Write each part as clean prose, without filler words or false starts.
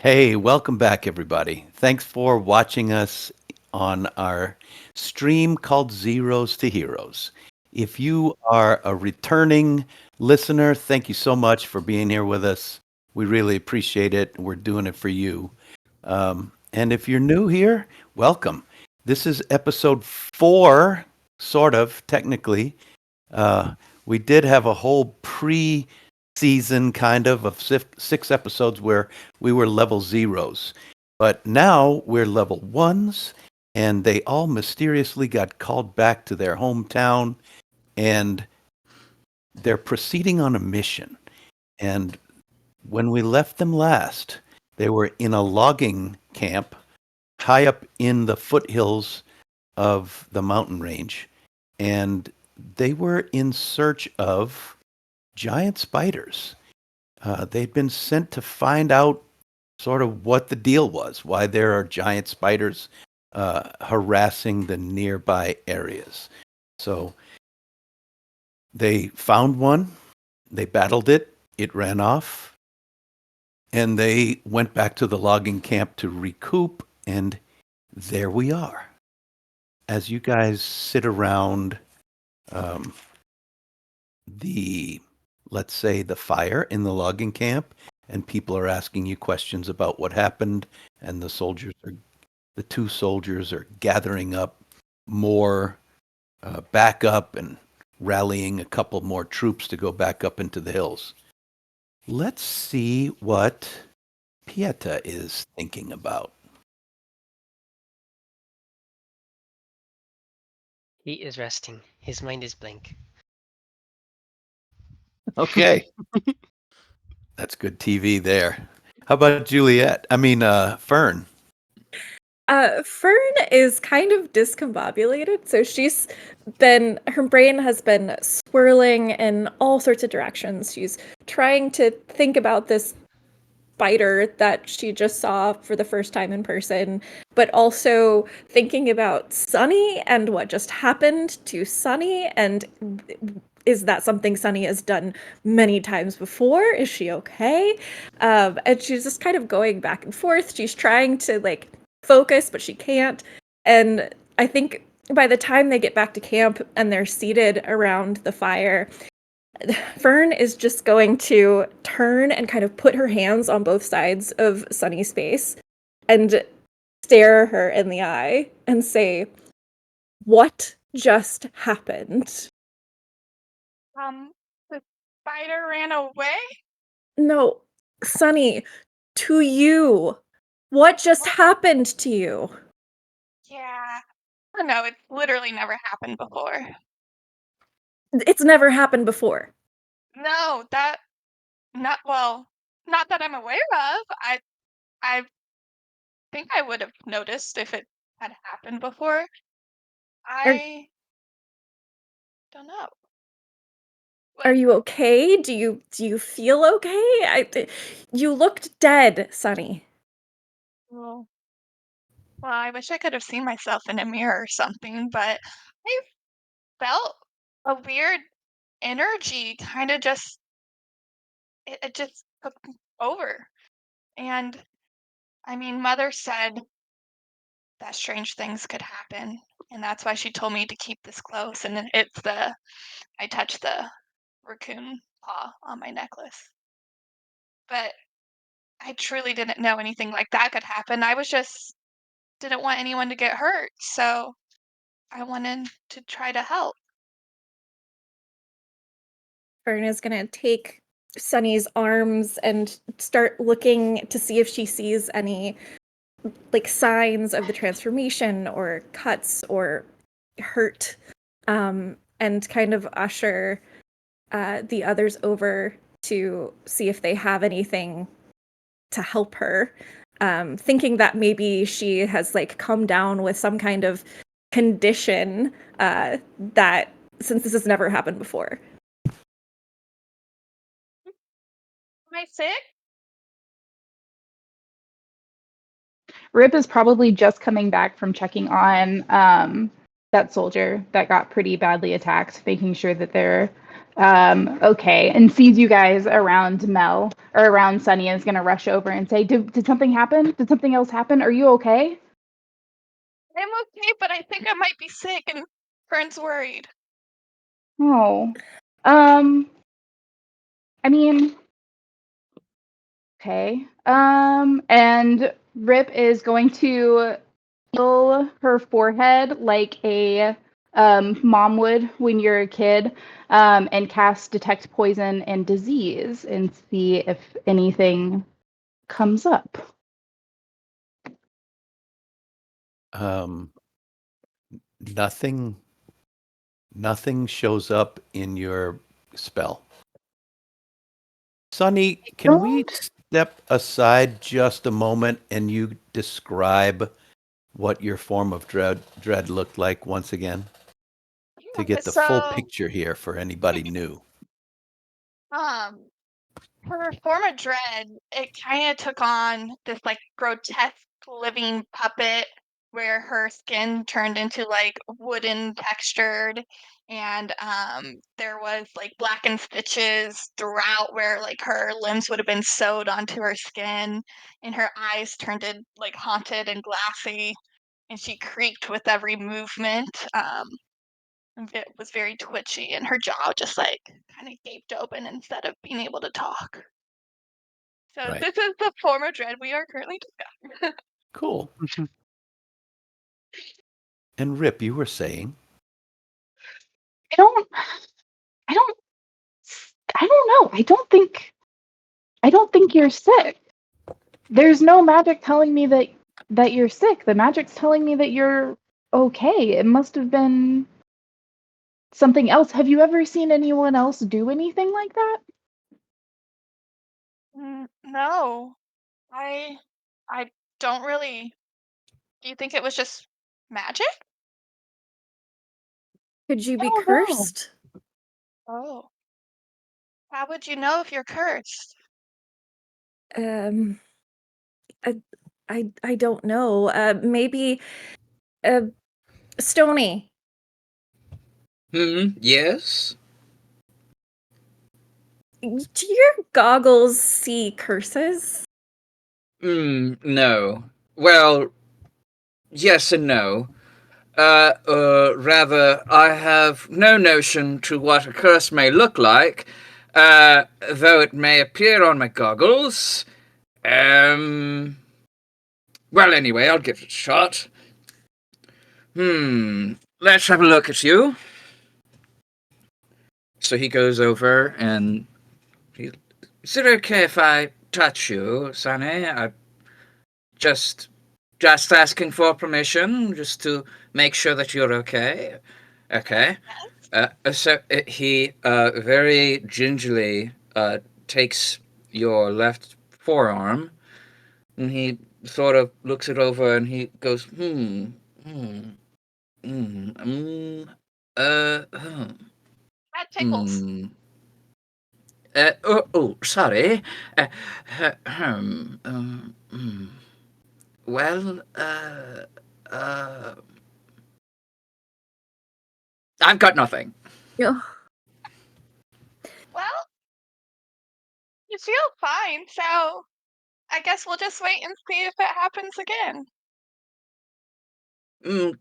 Hey, welcome back, everybody. Thanks for watching us on our stream called Zeros to Heroes. If you are a returning listener, thank you so much for being here with us. We really appreciate it. We're doing it for you. And if you're new here, welcome. This is episode 4, sort of, technically. Uh, we did have a whole pre-season of 6 episodes where we were level zeros, but now we're level ones, and they all mysteriously got called back to their hometown, and they're proceeding on a mission. And when we left them last, they were in a logging camp high up in the foothills of the mountain range, and they were in search of giant spiders. They'd been sent to find out sort of what the deal was, why there are giant spiders harassing the nearby areas. So they found one, they battled it, it ran off, and they went back to the logging camp to recoup, and there we are. As you guys sit around um, the, let's say, the fire in the logging camp, and people are asking you questions about what happened, and the two soldiers are gathering up more backup and rallying a couple more troops to go back up into the hills. Let's see what Pieta is thinking about. He is resting. His mind is blank. Okay, that's good TV there. How about Juliet? Fern. Fern is kind of discombobulated, so her brain has been swirling in all sorts of directions. She's trying to think about this spider that she just saw for the first time in person, but also thinking about Sunny and what just happened to Sunny, and is that something Sunny has done many times before? Is she okay? And she's just kind of going back and forth. She's trying to focus, but she can't. And I think by the time they get back to camp and they're seated around the fire, Fern is just going to turn and kind of put her hands on both sides of Sunny's face and stare her in the eye and say, "What just happened?" The spider ran away? No, Sunny, to you. What just happened to you? Yeah. Oh, no, it's literally never happened before. It's never happened before. No, not that I'm aware of. I think I would have noticed if it had happened before. Are I don't know. are What? you okay? Do you feel okay? You looked dead, Sunny. Well, I wish I could have seen myself in a mirror or something, but I felt a weird energy kind of just it just took over. And I mean, Mother said that strange things could happen, and that's why she told me to keep this close. And I touched the raccoon paw on my necklace, but I truly didn't know anything like that could happen. I was just didn't want anyone to get hurt, so I wanted to try to help. Fern is gonna take Sunny's arms and start looking to see if she sees any signs of the transformation or cuts or hurt, and kind of usher the others over to see if they have anything to help her, thinking that maybe she has come down with some kind of condition, that since this has never happened before. Am I sick? Rip is probably just coming back from checking on that soldier that got pretty badly attacked, making sure that they're Okay, and sees you guys around Mel or around Sunny and is gonna rush over and say, "Did something happen? Did something else happen? Are you okay?" I'm okay, but I think I might be sick, and Fern's worried. Oh, I mean, okay. And Rip is going to feel her forehead like a mom would when you're a kid, and cast detect poison and disease and see if anything comes up. Um, nothing, nothing shows up in your spell. Sunny, can we Don't. step aside just a moment and you describe what your form of dread looked like once again to Yeah, get the full so, picture here for anybody new? um, her form of dread, it kind of took on this like grotesque living puppet where her skin turned into like wooden textured, and there was like blackened stitches throughout where like her limbs would have been sewed onto her skin, and her eyes turned in like haunted and glassy, and she creaked with every movement. And it was very twitchy, and her jaw just like kind of gaped open instead of being able to talk. So Right. this is the form of dread we are currently discussing. Cool. And Rip, you were saying, I don't. I don't. I don't know. I don't think you're sick. There's no magic telling me that you're sick. The magic's telling me that you're okay. It must have been something else. Have you ever seen anyone else do anything like that? No, I I don't really. Do you think it was just magic? Could you I be don't know. cursed? Oh, how would you know if you're cursed? Um, I, I don't know. Maybe, uh, Stony. Yes? Do your goggles see curses? No. Well, yes and no. Rather, I have no notion to what a curse may look like, though it may appear on my goggles. Well, anyway, I'll give it a shot. Let's have a look at you. So he goes over and is it okay if I touch you, Sonny? I just just asking for permission, just to make sure that you're okay. Okay. He very gingerly takes your left forearm and he sort of looks it over and he goes, hmm, hmm. That tickles. Hmm. Sorry. Uh, well, I've got nothing. Yeah. Well, you feel fine, so I guess we'll just wait and see if it happens again.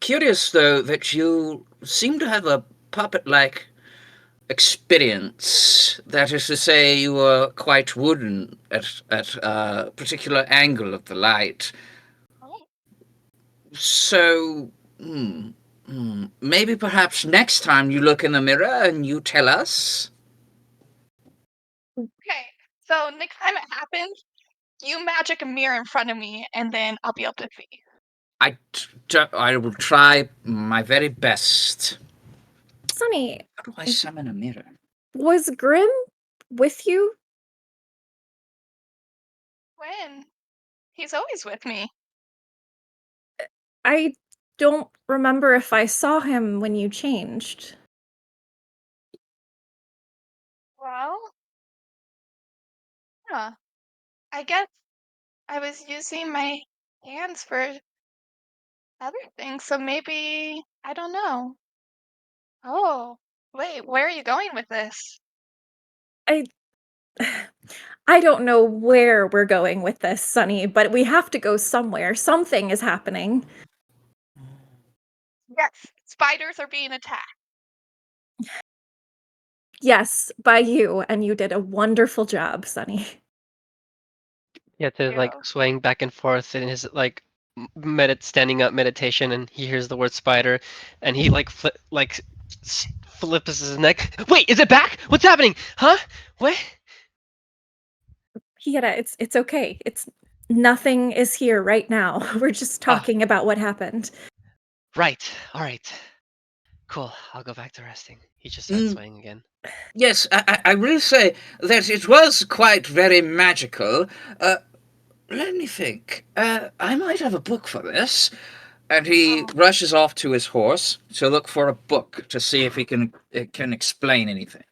Curious, though, that you seem to have a puppet-like experience. That is to say, you were quite wooden at a particular angle of the light. Oh, So, maybe perhaps next time you look in the mirror and you tell us. okay. So next time it happens, you magic a mirror in front of me, and then I'll be able to see. I will try my very best. Sunny, How do I summon a mirror? was Grim with you? When? He's always with me. I don't remember if I saw him when you changed. Well, huh. I guess I was using my hands for other things, so maybe I don't know. Oh, wait, where are you going with this? I I don't know where we're going with this, Sunny, but we have to go somewhere. Something is happening. Yes, spiders are being attacked. Yes, by you, and you did a wonderful job, Sunny. Yeah, they're like Ew. swaying back and forth in his like standing up meditation, and he hears the word spider, and he like flips his neck. Wait, is it back? What's happening? Huh? What? Hiera, it's okay. It's nothing is here right now. We're just Ah, talking about what happened. right. All right. Cool. I'll go back to resting. He just starts Mm, swaying again. yes, I will say that it was quite very magical. Let me think. I might have a book for this. And he Oh, rushes off to his horse to look for a book to see if it can explain anything.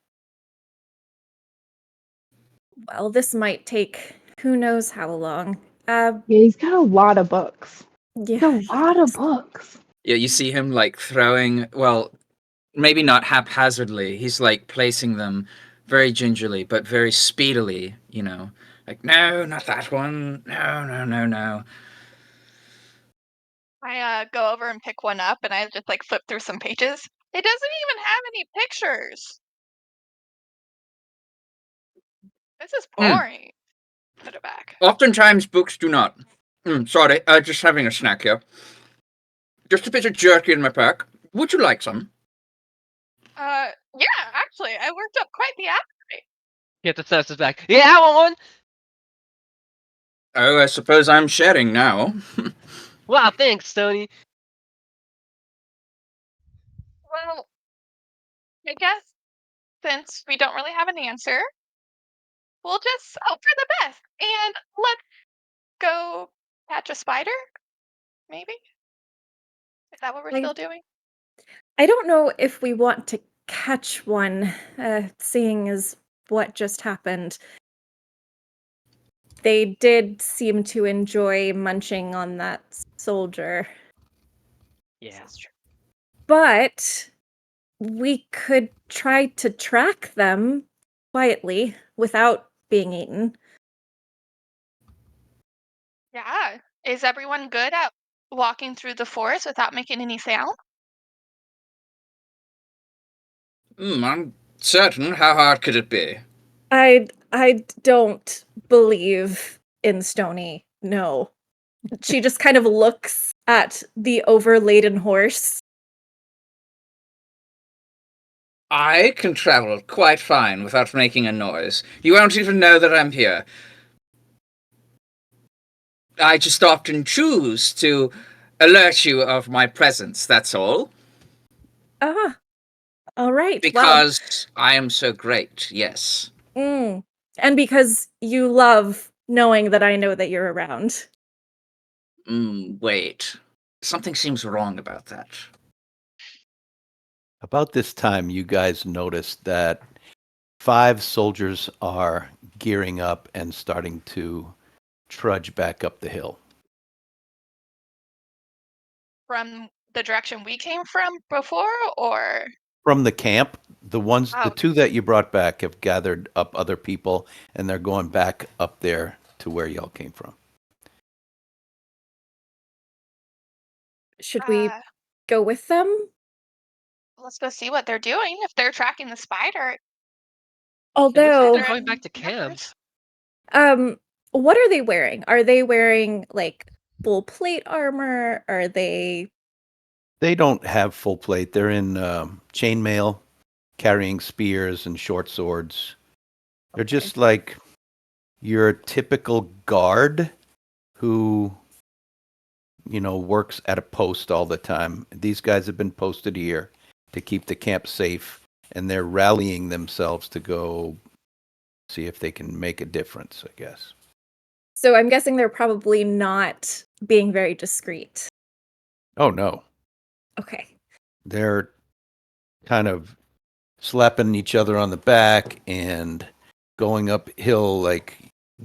Well, this might take who knows how long. Yeah, he's got a lot of books. He's Yeah, a he lot of does. books. Yeah, you see him like throwing, well, maybe not haphazardly. He's like placing them very gingerly, but very speedily, you know. Like, no, not that one. No, no, no, no. I go over and pick one up, and I just like flip through some pages. It doesn't even have any pictures. This is Hmm. boring. Put it back. Oftentimes books do not. Sorry, just having a snack here. Just a bit of jerky in my pack. Would you like some? Yeah, actually, I worked up quite the appetite. He gets his back. Yeah, I want one. Oh, I suppose I'm sharing now. Wow, thanks, Tony. Well, I guess since we don't really have an answer, we'll just hope for the best and let's go catch a spider. Maybe is that what we're I still doing? I don't know if we want to catch one, seeing as what just happened. They did seem to enjoy munching on that soldier. Yeah. This is true. But we could try to track them quietly without being eaten. Yeah. Is everyone good at walking through the forest without making any sound? I'm certain. How hard could it be? I don't believe in Stony. No. She just kind of looks at the overladen horse. I can travel quite fine without making a noise. You won't even know that I'm here. I just often choose to alert you of my presence, that's all. Ah, all right. Well, Because I am so great, yes. and because you love knowing that I know that you're around. Wait. Something seems wrong about that. About this time, you guys noticed that 5 soldiers are gearing up and starting to trudge back up the hill. From the direction we came from before, or From the camp, the oh, 2 that you brought back have gathered up other people, and they're going back up there to where y'all came from. Should we uh, go with them? let's go see what they're doing. If they're tracking the spider, It looks like Although, they're they're going in back to camp. numbers. um, what are they wearing? Are they wearing like full plate armor? Are they They don't have full plate. They're in chainmail, carrying spears and short swords. They're okay? just like your typical guard who, works at a post all the time. These guys have been posted here to keep the camp safe, and they're rallying themselves to go see if they can make a difference, I guess. So I'm guessing they're probably not being very discreet. Oh, no. Okay. They're kind of slapping each other on the back and going uphill like,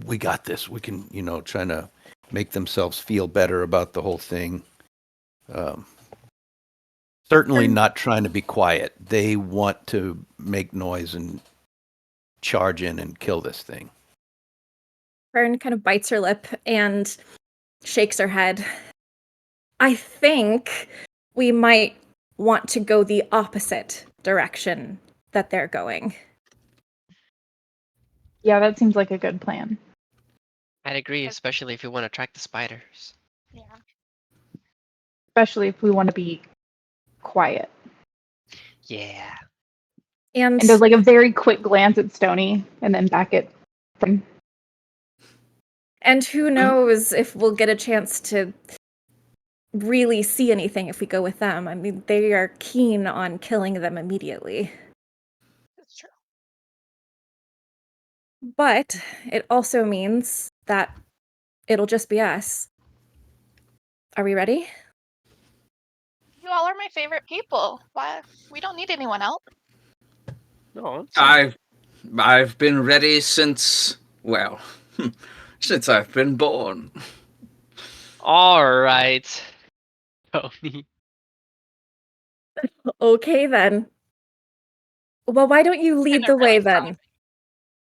we got this. We can, trying to make themselves feel better about the whole thing. Um, Certainly Fern, not trying to be quiet. They want to make noise and charge in and kill this thing. Fern kind of bites her lip and shakes her head. I think we might want to go the opposite direction that they're going. Yeah, that seems like a good plan. I'd agree, especially if you want to track the spiders. Yeah. Especially if we want to be quiet. Yeah. And And does like a very quick glance at Stony and then back at Fern. and who knows if we'll get a chance to really see anything if we go with them. I mean, they are keen on killing them immediately. That's true. But it also means that it'll just be us. Are we ready? You all are my favorite people. Why? We don't need anyone else. No. I've been ready since, well, since I've been born. All right, Tony. Okay, then. Well, why don't you lead Gonna the way really then? proud.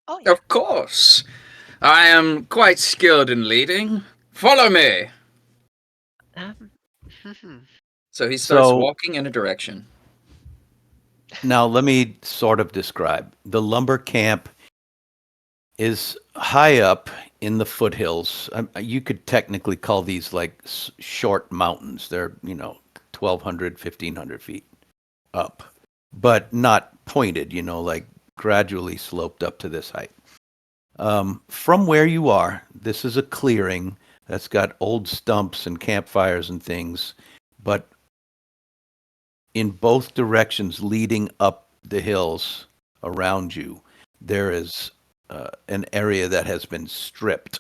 Oh yeah. Of course. I am quite skilled in leading. Follow me. Hmm. So he starts So- walking in a direction. Now, let me sort of describe. The lumber camp is high up in the foothills. You could technically call these like short mountains. They're, 1,200, 1,500 feet up, but not pointed, like gradually sloped up to this height. From where you are, this is a clearing that's got old stumps and campfires and things, but in both directions leading up the hills around you, there is an area that has been stripped,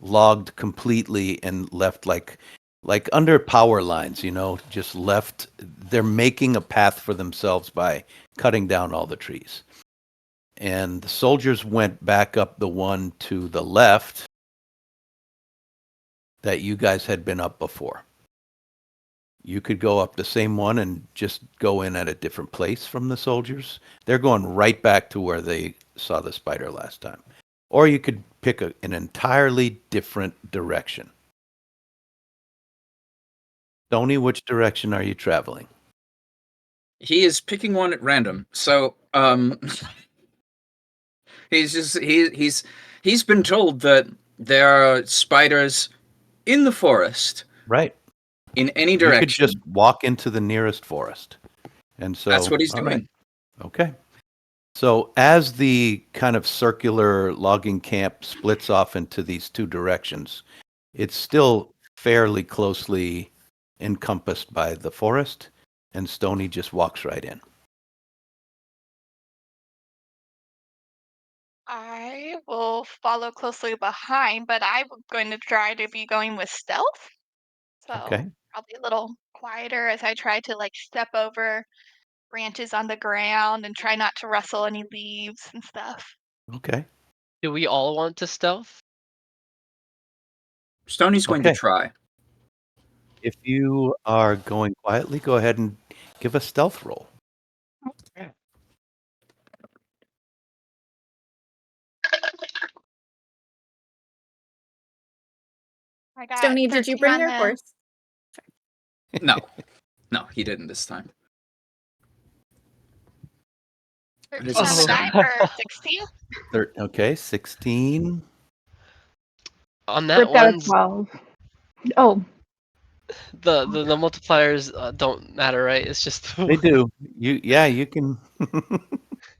logged completely, and left like under power lines. Just left. They're making a path for themselves by cutting down all the trees. And the soldiers went back up the one to the left that you guys had been up before. You could go up the same one and just go in at a different place from the soldiers. They're going right back to where they saw the spider last time. Or you could pick an entirely different direction. Tony, which direction are you traveling? He is picking one at random. So, he's been told that there are spiders in the forest Right. in any You direction. could just walk into the nearest forest. And so That's what he's all doing. right. Okay. So as the kind of circular logging camp splits off into these two directions, it's still fairly closely encompassed by the forest, and Stony just walks right in. I will follow closely behind, but I'm going to try to be going with stealth. So Okay. probably a little quieter as I try to like step over branches on the ground and try not to rustle any leaves and stuff. Okay. Do we all want to stealth? Stoney's going to Okay. try. If you are going quietly, go ahead and give a stealth roll. I got Stony, did you 13 bring on your the- horse? No, he didn't this time. 13 It's on a the seven. die for 16. Okay, 16. On that Rip got a one, 12. Oh, the multipliers don't matter, right? It's just They do. You can.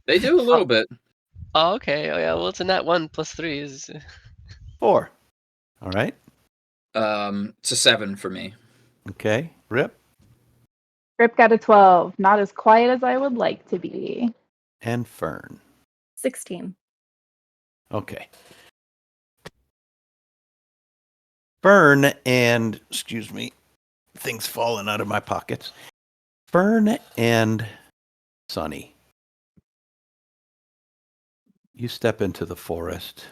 They do a little bit. Oh, okay. Oh yeah. Well, it's in that 1 plus 3 is 4. All right. It's a 7 for me. Okay. Rip Rip got a 12. Not as quiet as I would like to be. and Fern. 16. Okay. Fern and, excuse me, things falling out of my pockets. Fern and Sunny. You step into the forest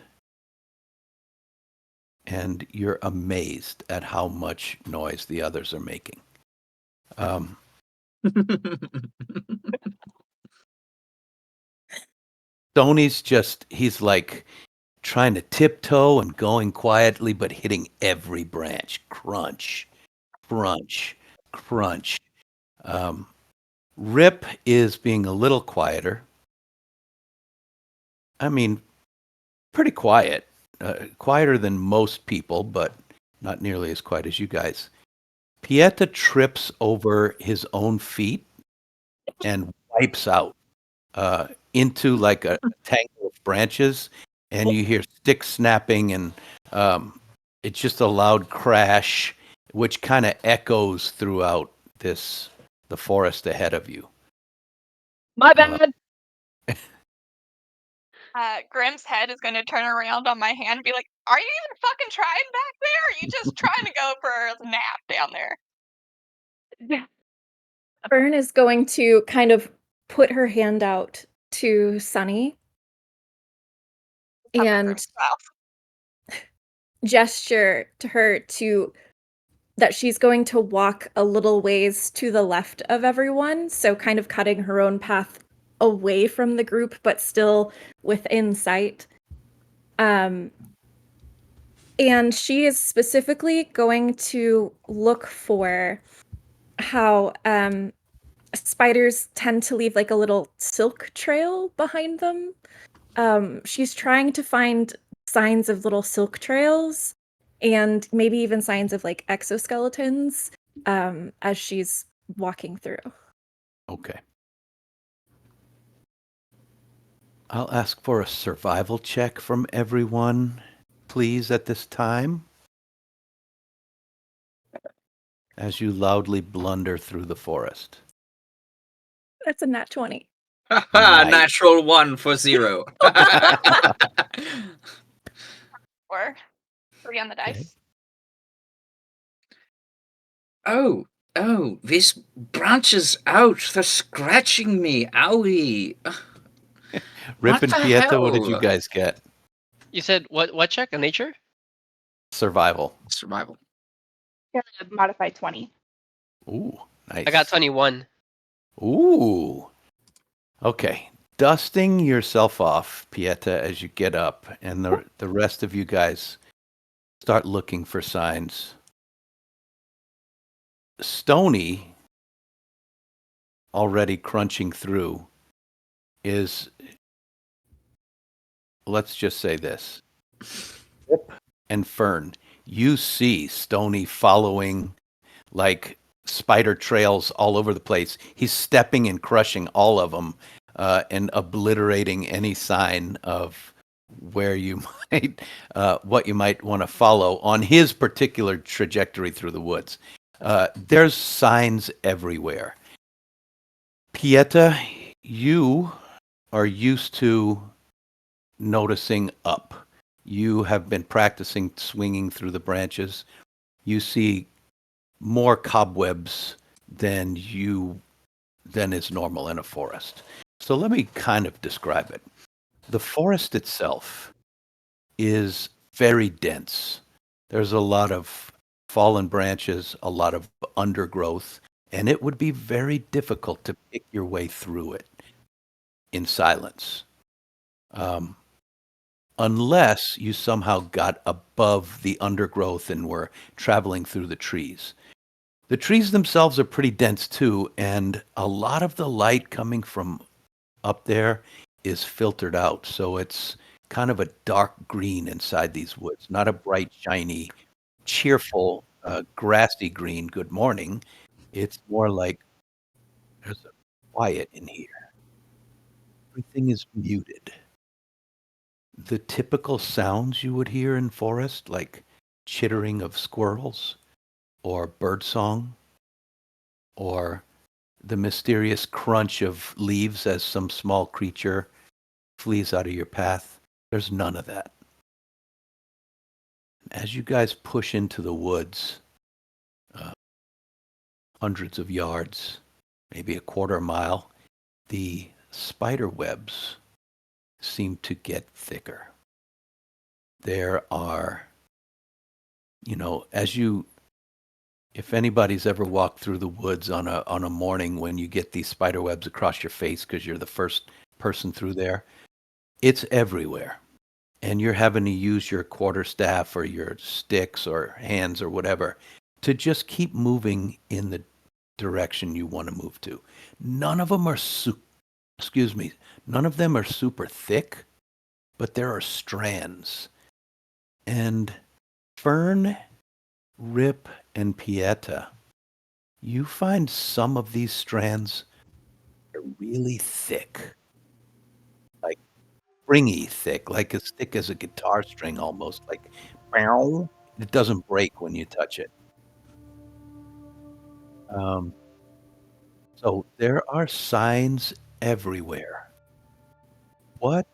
and you're amazed at how much noise the others are making. Stoney's he's like trying to tiptoe and going quietly, but hitting every branch. Crunch, crunch, crunch. Um, Rip is being a little quieter. I mean, pretty quiet. Quieter than most people, but not nearly as quiet as you guys. Pieta trips over his own feet and wipes out into like a tangle of branches, and you hear sticks snapping, and it's just a loud crash, which kind of echoes throughout the forest ahead of you. My Uh, bad. Grim's head is going to turn around on my hand and be like, "Are you even fucking trying back there? Or are you just trying to go for a nap down there?" Fern is going to kind of put her hand out to Sunny Puppet and Grim style. gesture to her that she's going to walk a little ways to the left of everyone, so kind of cutting her own path away from the group, but still within sight. And she is specifically going to look for how spiders tend to leave like a little silk trail behind them. She's trying to find signs of little silk trails and maybe even signs of like exoskeletons as she's walking through. Okay. I'll ask for a survival check from everyone, please, at this time, as you loudly blunder through the forest. That's a nat 20. Nice. Natural 1 for 0. Or 3 on the Okay. dice. Oh, this branches out. They're scratching me. Owie. Rip What and the Pieta, what did you hell? guys get? You said what check? A nature? Survival. Survival. Got a modified 20. Ooh, nice. I got 21. Ooh. Okay. Dusting yourself off, Pieta, as you get up, and the rest of you guys start looking for signs. Stony, already crunching through, is, let's just say this. Rip and Fern, you see Stony following like spider trails all over the place. He's stepping and crushing all of them and obliterating any sign of where you might, what you might want to follow on his particular trajectory through the woods. There's signs everywhere. Pieta, you are used to noticing up. You have been practicing swinging through the branches. You see more cobwebs than is normal in a forest. So let me kind of describe it. The forest itself is very dense. There's a lot of fallen branches, a lot of undergrowth, and it would be very difficult to pick your way through it in silence. Unless you somehow got above the undergrowth and were traveling through the trees. The trees themselves are pretty dense too, and a lot of the light coming from up there is filtered out. So it's kind of a dark green inside these woods, not a bright, shiny, cheerful, grassy green. Good morning. It's more like there's a quiet in here. Everything is muted. The typical sounds you would hear in forest, like chittering of squirrels or birdsong or the mysterious crunch of leaves as some small creature flees out of your path. There's none of that. As you guys push into the woods, hundreds of yards, maybe a quarter mile, the spider webs seem to get thicker. There are, if anybody's ever walked through the woods on a morning when you get these spider webs across your face because you're the first person through there, It's everywhere. And you're having to use your quarterstaff or your sticks or hands or whatever to just keep moving in the direction you want to move to. None of them are none of them are super thick, but there are strands. And Fern, Rip, and Pieta, you find some of these strands are really thick, like stringy thick, like as thick as a guitar string almost, like bow. It doesn't break when you touch it. Um, so there are signs everywhere. What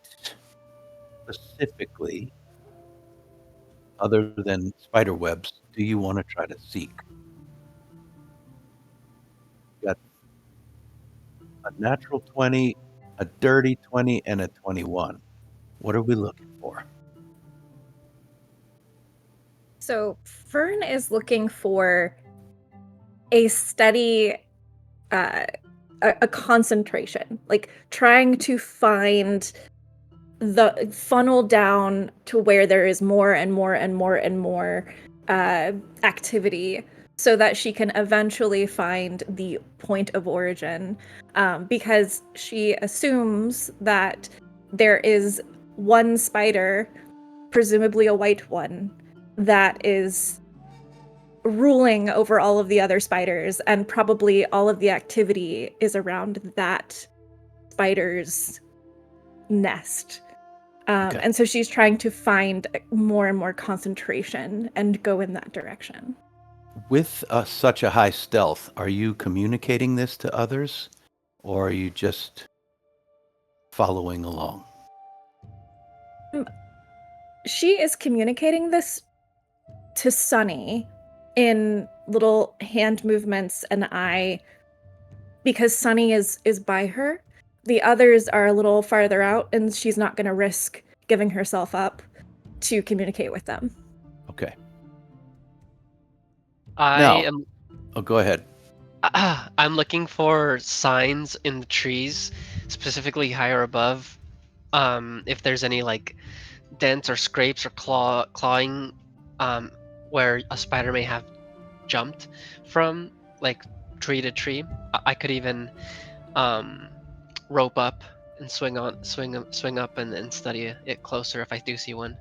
specifically, other than spider webs, do you want to try to seek? You got a natural 20, a dirty 20, and a 21. What are we looking for? So Fern is looking for a steady, a concentration, like trying to find the funnel down to where there is more and more and more and more activity, so that she can eventually find the point of origin, because she assumes that there is one spider, presumably a white one, that is ruling over all of the other spiders, and probably all of the activity is around that spider's nest. Okay. And so she's trying to find more and more concentration and go in that direction. With such a high stealth, are you communicating this to others, or are you just following along? She is communicating this to Sunny in little hand movements and eye, because Sunny is by her. The others are a little farther out, and she's not going to risk giving herself up to communicate with them. Okay. I Now- am. Oh, go ahead. I'm looking for signs in the trees, specifically higher above. If there's any like dents or scrapes or clawing, where a spider may have jumped from, like tree to tree. I could even rope up and swing up and study it closer if I do see one.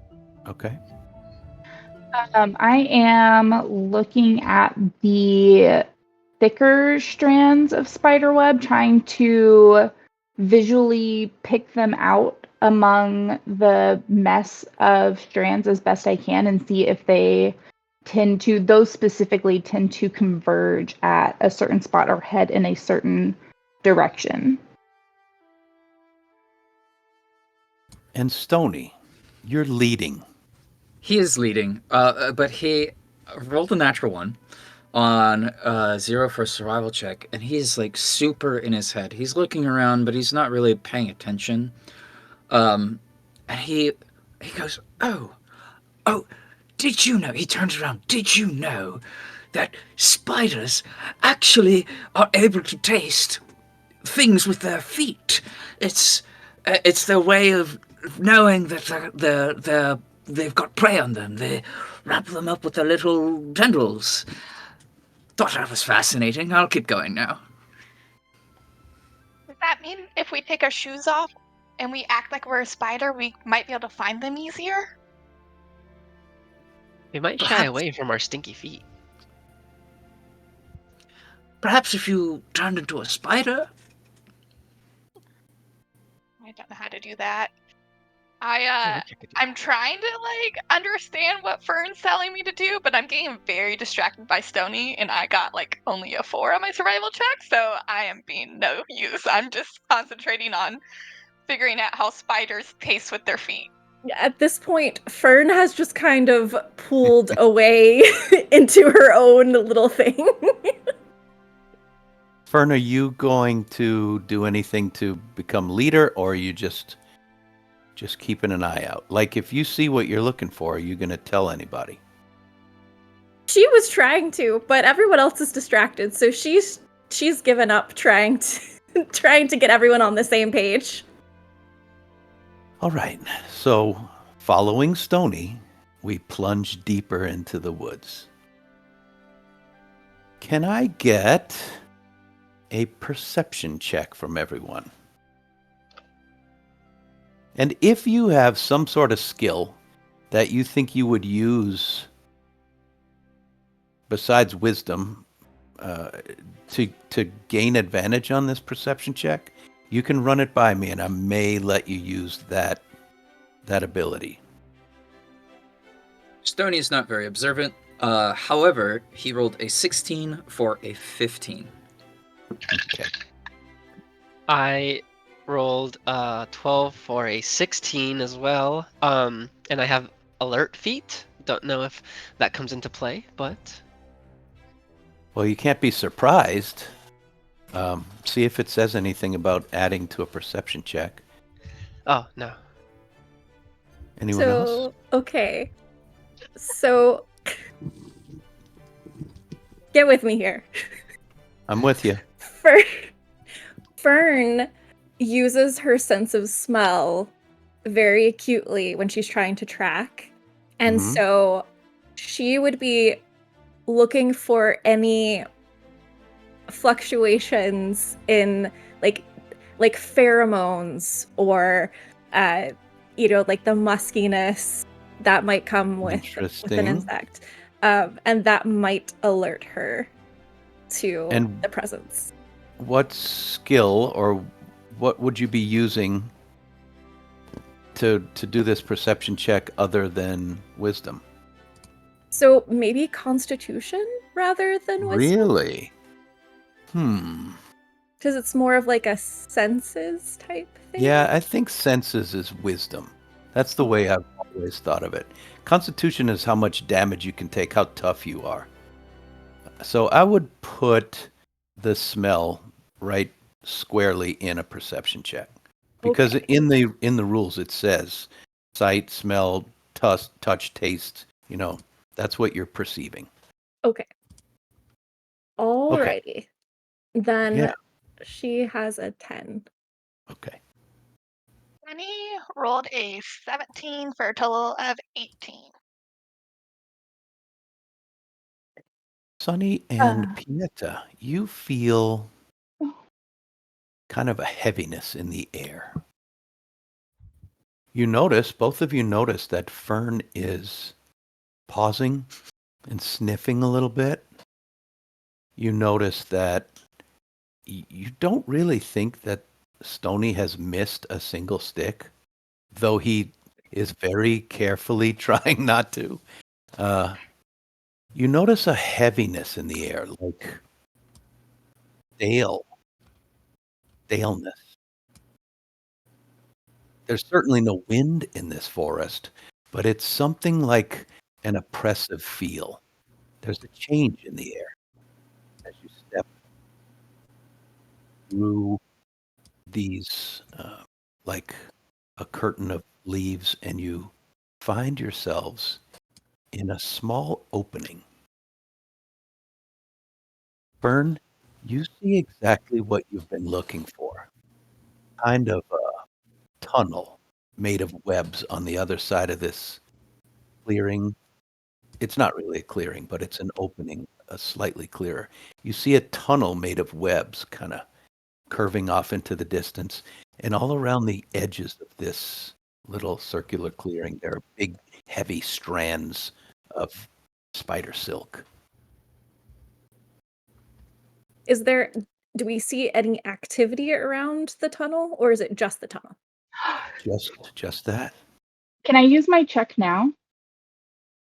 Okay. I am looking at the thicker strands of spiderweb, trying to visually pick them out among the mess of strands as best I can and see if those specifically tend to converge at a certain spot or head in a certain direction. And Stony, you're leading. He is leading, but he rolled a natural one on 0 for a survival check, and he's like super in his head. He's looking around, but he's not really paying attention. And he goes, "Oh, did you know?" He turns around. "Did you know that spiders actually are able to taste things with their feet? It's their way of knowing that they've got prey on them. They wrap them up with their little tendrils." Thought that was fascinating. I'll keep going now. Does that mean if we take our shoes off and we act like we're a spider, we might be able to find them easier? We might shy Perhaps- away from our stinky feet. Perhaps if you turned into a spider. I don't know how to do that. I wish I could do I'm trying to like understand what Fern's telling me to do, but I'm getting very distracted by Stony, and I got like only a 4 on my survival check, so I am being no use. I'm just concentrating on figuring out how spiders taste with their feet. At this point, Fern has just kind of pulled away into her own little thing. Fern, are you going to do anything to become leader, or are you just keeping an eye out? Like, if you see what you're looking for, are you going to tell anybody? She was trying to, but everyone else is distracted, so she's given up trying to get everyone on the same page. All right. So, following Stony, we plunge deeper into the woods. Can I get a perception check from everyone? And if you have some sort of skill that you think you would use besides wisdom to gain advantage on this perception check, you can run it by me, and I may let you use that ability. Stony is not very observant. However, he rolled a 16 for a 15. Okay. I rolled 12 for a 16 as well. And I have alert feat. Don't know if that comes into play, but Well, you can't be surprised. See if it says anything about adding to a perception check. oh no. Anyone else? Okay. So get with me here. I'm with you. Fern uses her sense of smell very acutely when she's trying to track. And Mhm. so she would be looking for any fluctuations in like pheromones or like the muskiness that might come with an Interesting. insect. And that might alert her to And the presence. what skill or what would you be using to do this perception check other than wisdom? So maybe constitution rather than wisdom? Really? Because it's more of like a senses type thing? Yeah, I think senses is wisdom. That's the way I've always thought of it. Constitution is how much damage you can take, how tough you are. So I would put the smell right squarely in a perception check. Because Okay. in the rules it says sight, smell, touch, taste, that's what you're perceiving. Okay. Okay. Alrighty. Then Yeah. she has a 10. Okay. Penny rolled a 17 for a total of 18. Sunny and Pieta, you feel kind of a heaviness in the air. Both of you notice that Fern is pausing and sniffing a little bit. You notice that you don't really think that Stony has missed a single stick, though he is very carefully trying not to. You notice a heaviness in the air, like staleness. There's certainly no wind in this forest, but it's something like an oppressive feel. There's a change in the air as you step through these, like a curtain of leaves, and you find yourselves in a small opening. Fern, you see exactly what you've been looking for. Kind of a tunnel made of webs on the other side of this clearing. It's not really a clearing, but it's an opening, slightly clearer. You see a tunnel made of webs kind of curving off into the distance. And all around the edges of this little circular clearing, there are big, heavy strands of spider silk. Do we see any activity around the tunnel, or is it just the tunnel? Just that. Can I use my check now?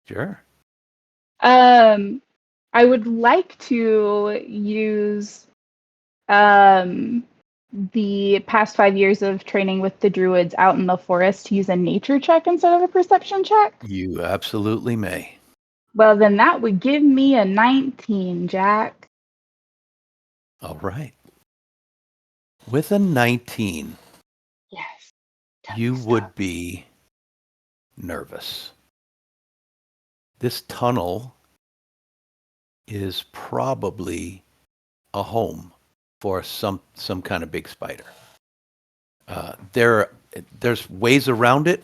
Sure. I would like to use the past 5 years of training with the druids out in the forest to use a nature check instead of a perception check. You absolutely may. Well, then that would give me a 19, Jack. All right. With a 19, Yes. you would be nervous. This tunnel is probably a home for some kind of big spider. There's ways around it.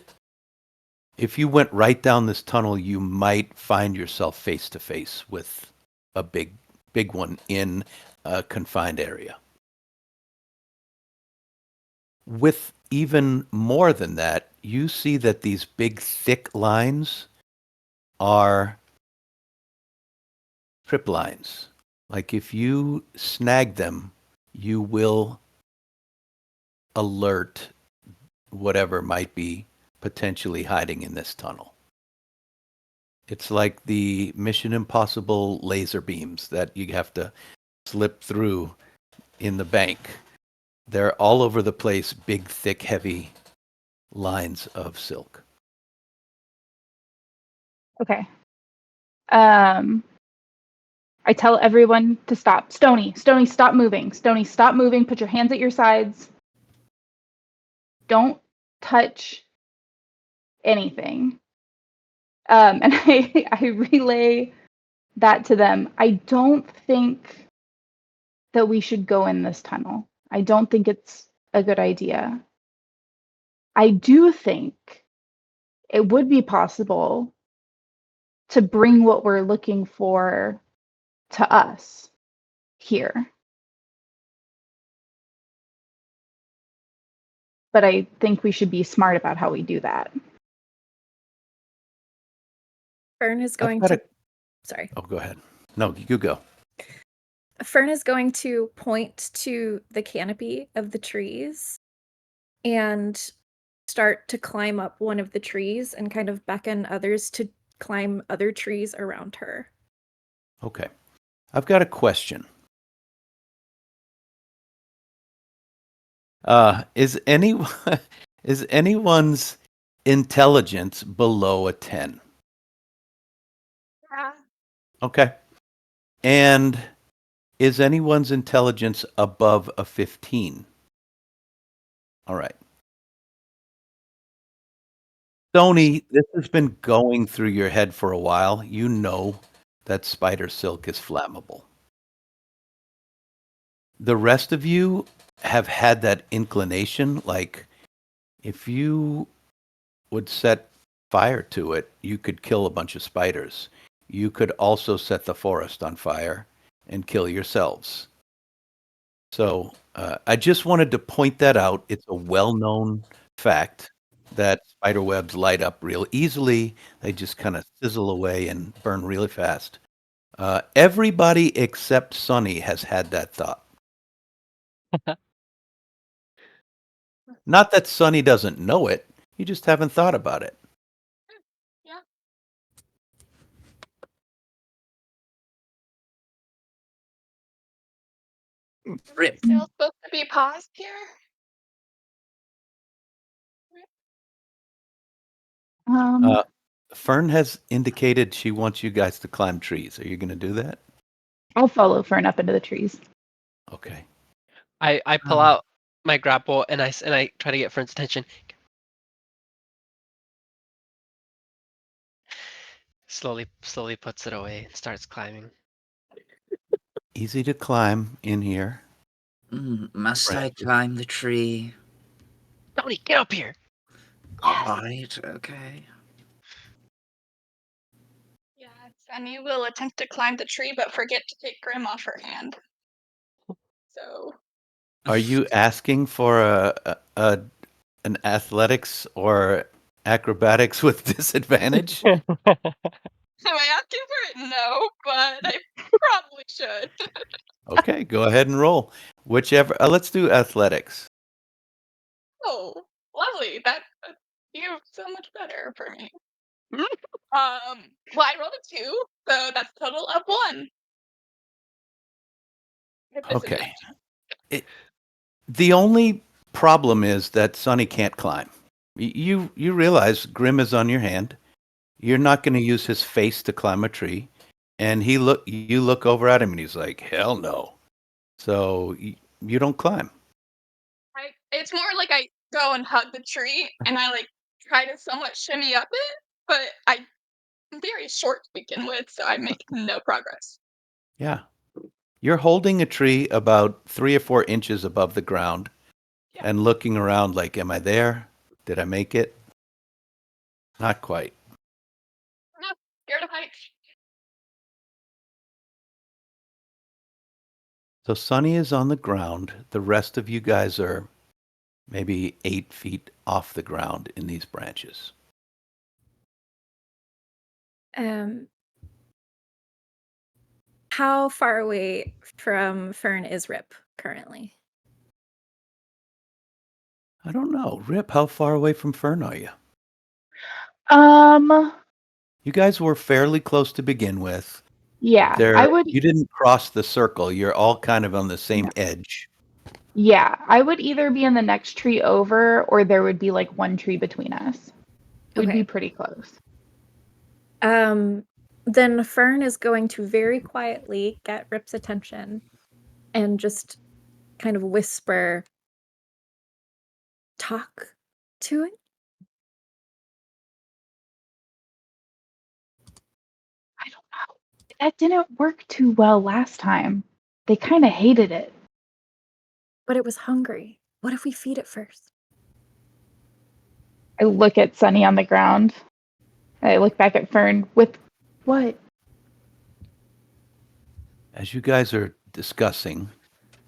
If you went right down this tunnel, you might find yourself face to face with a big one in a confined area. With even more than that, you see that these big, thick lines are trip lines. Like if you snag them, you will alert whatever might be potentially hiding in this tunnel. It's like the Mission Impossible laser beams that you have to slip through in the bank. They're all over the place, big, thick, heavy lines of silk. Okay. I tell everyone to stop. Stony, stop moving. Stony, stop moving. Put your hands at your sides. Don't touch anything. And I relay that to them. I don't think that we should go in this tunnel. I don't think it's a good idea. I do think it would be possible to bring what we're looking for to us here. But I think we should be smart about how we do that. Fern is going got to. a- Sorry. Oh, go ahead. No, you go. Fern is going to point to the canopy of the trees and start to climb up one of the trees and kind of beckon others to climb other trees around her. Okay. I've got a question. Is anyone is anyone's intelligence below a 10? Yeah. Okay. And is anyone's intelligence above a 15? All right. Sony, this has been going through your head for a while. You know that spider silk is flammable. The rest of you have had that inclination, like if you would set fire to it, you could kill a bunch of spiders. You could also set the forest on fire and kill yourselves. So I just wanted to point that out. It's a well-known fact that spider webs light up real easily. They just kind of sizzle away and burn really fast. Everybody except Sunny has had that thought. Not that Sunny doesn't know it. You just haven't thought about it. Yeah. Rip. Still supposed to be paused here? Uh, Fern has indicated she wants you guys to climb trees. Are you going to do that? I'll follow Fern up into the trees. Okay. I pull Um, out my grapple and I try to get Fern's attention. Slowly puts it away and starts climbing. Easy to climb in here. Must I Right. climb the tree? Tony, get up here! Alright, okay. Yes, and you will attempt to climb the tree, but forget to take Grim off her hand. So, Are you asking for an athletics or acrobatics with disadvantage? am I asking for it? No, but I probably should. Okay, go ahead and roll. Whichever. Let's do athletics. Oh, lovely. That you're so much better for me. Well, I rolled a 2, so that's a total of 1. With Okay. disadvantage. The only problem is that Sonny can't climb. You realize Grim is on your hand. You're not going to use his face to climb a tree, and you look over at him and he's like, "Hell no." So you don't climb. It's more like I go and hug the tree, and I like try to somewhat shimmy up it, but I'm very short to begin with, so I make no progress. Yeah. You're holding a tree about 3 or 4 inches above the ground, and looking around like, am I there? Did I make it? Not quite. No, scared of heights. So Sunny is on the ground. The rest of you guys are maybe 8 feet off the ground in these branches. Um, how far away from Fern is Rip currently? I don't know. Rip, how far away from Fern are you? Um, You guys were fairly close to begin with. yeah, There, I would. you didn't cross the circle. You're all kind of on the same No. edge. Yeah, I would either be in the next tree over, or there would be like one tree between us. We'd be Okay. pretty close. Then Fern is going to very quietly get Rip's attention and just kind of whisper, talk to it. I don't know. That didn't work too well last time. They kind of hated it. But it was hungry. What if we feed it first? I look at Sunny on the ground. I look back at Fern with what? As you guys are discussing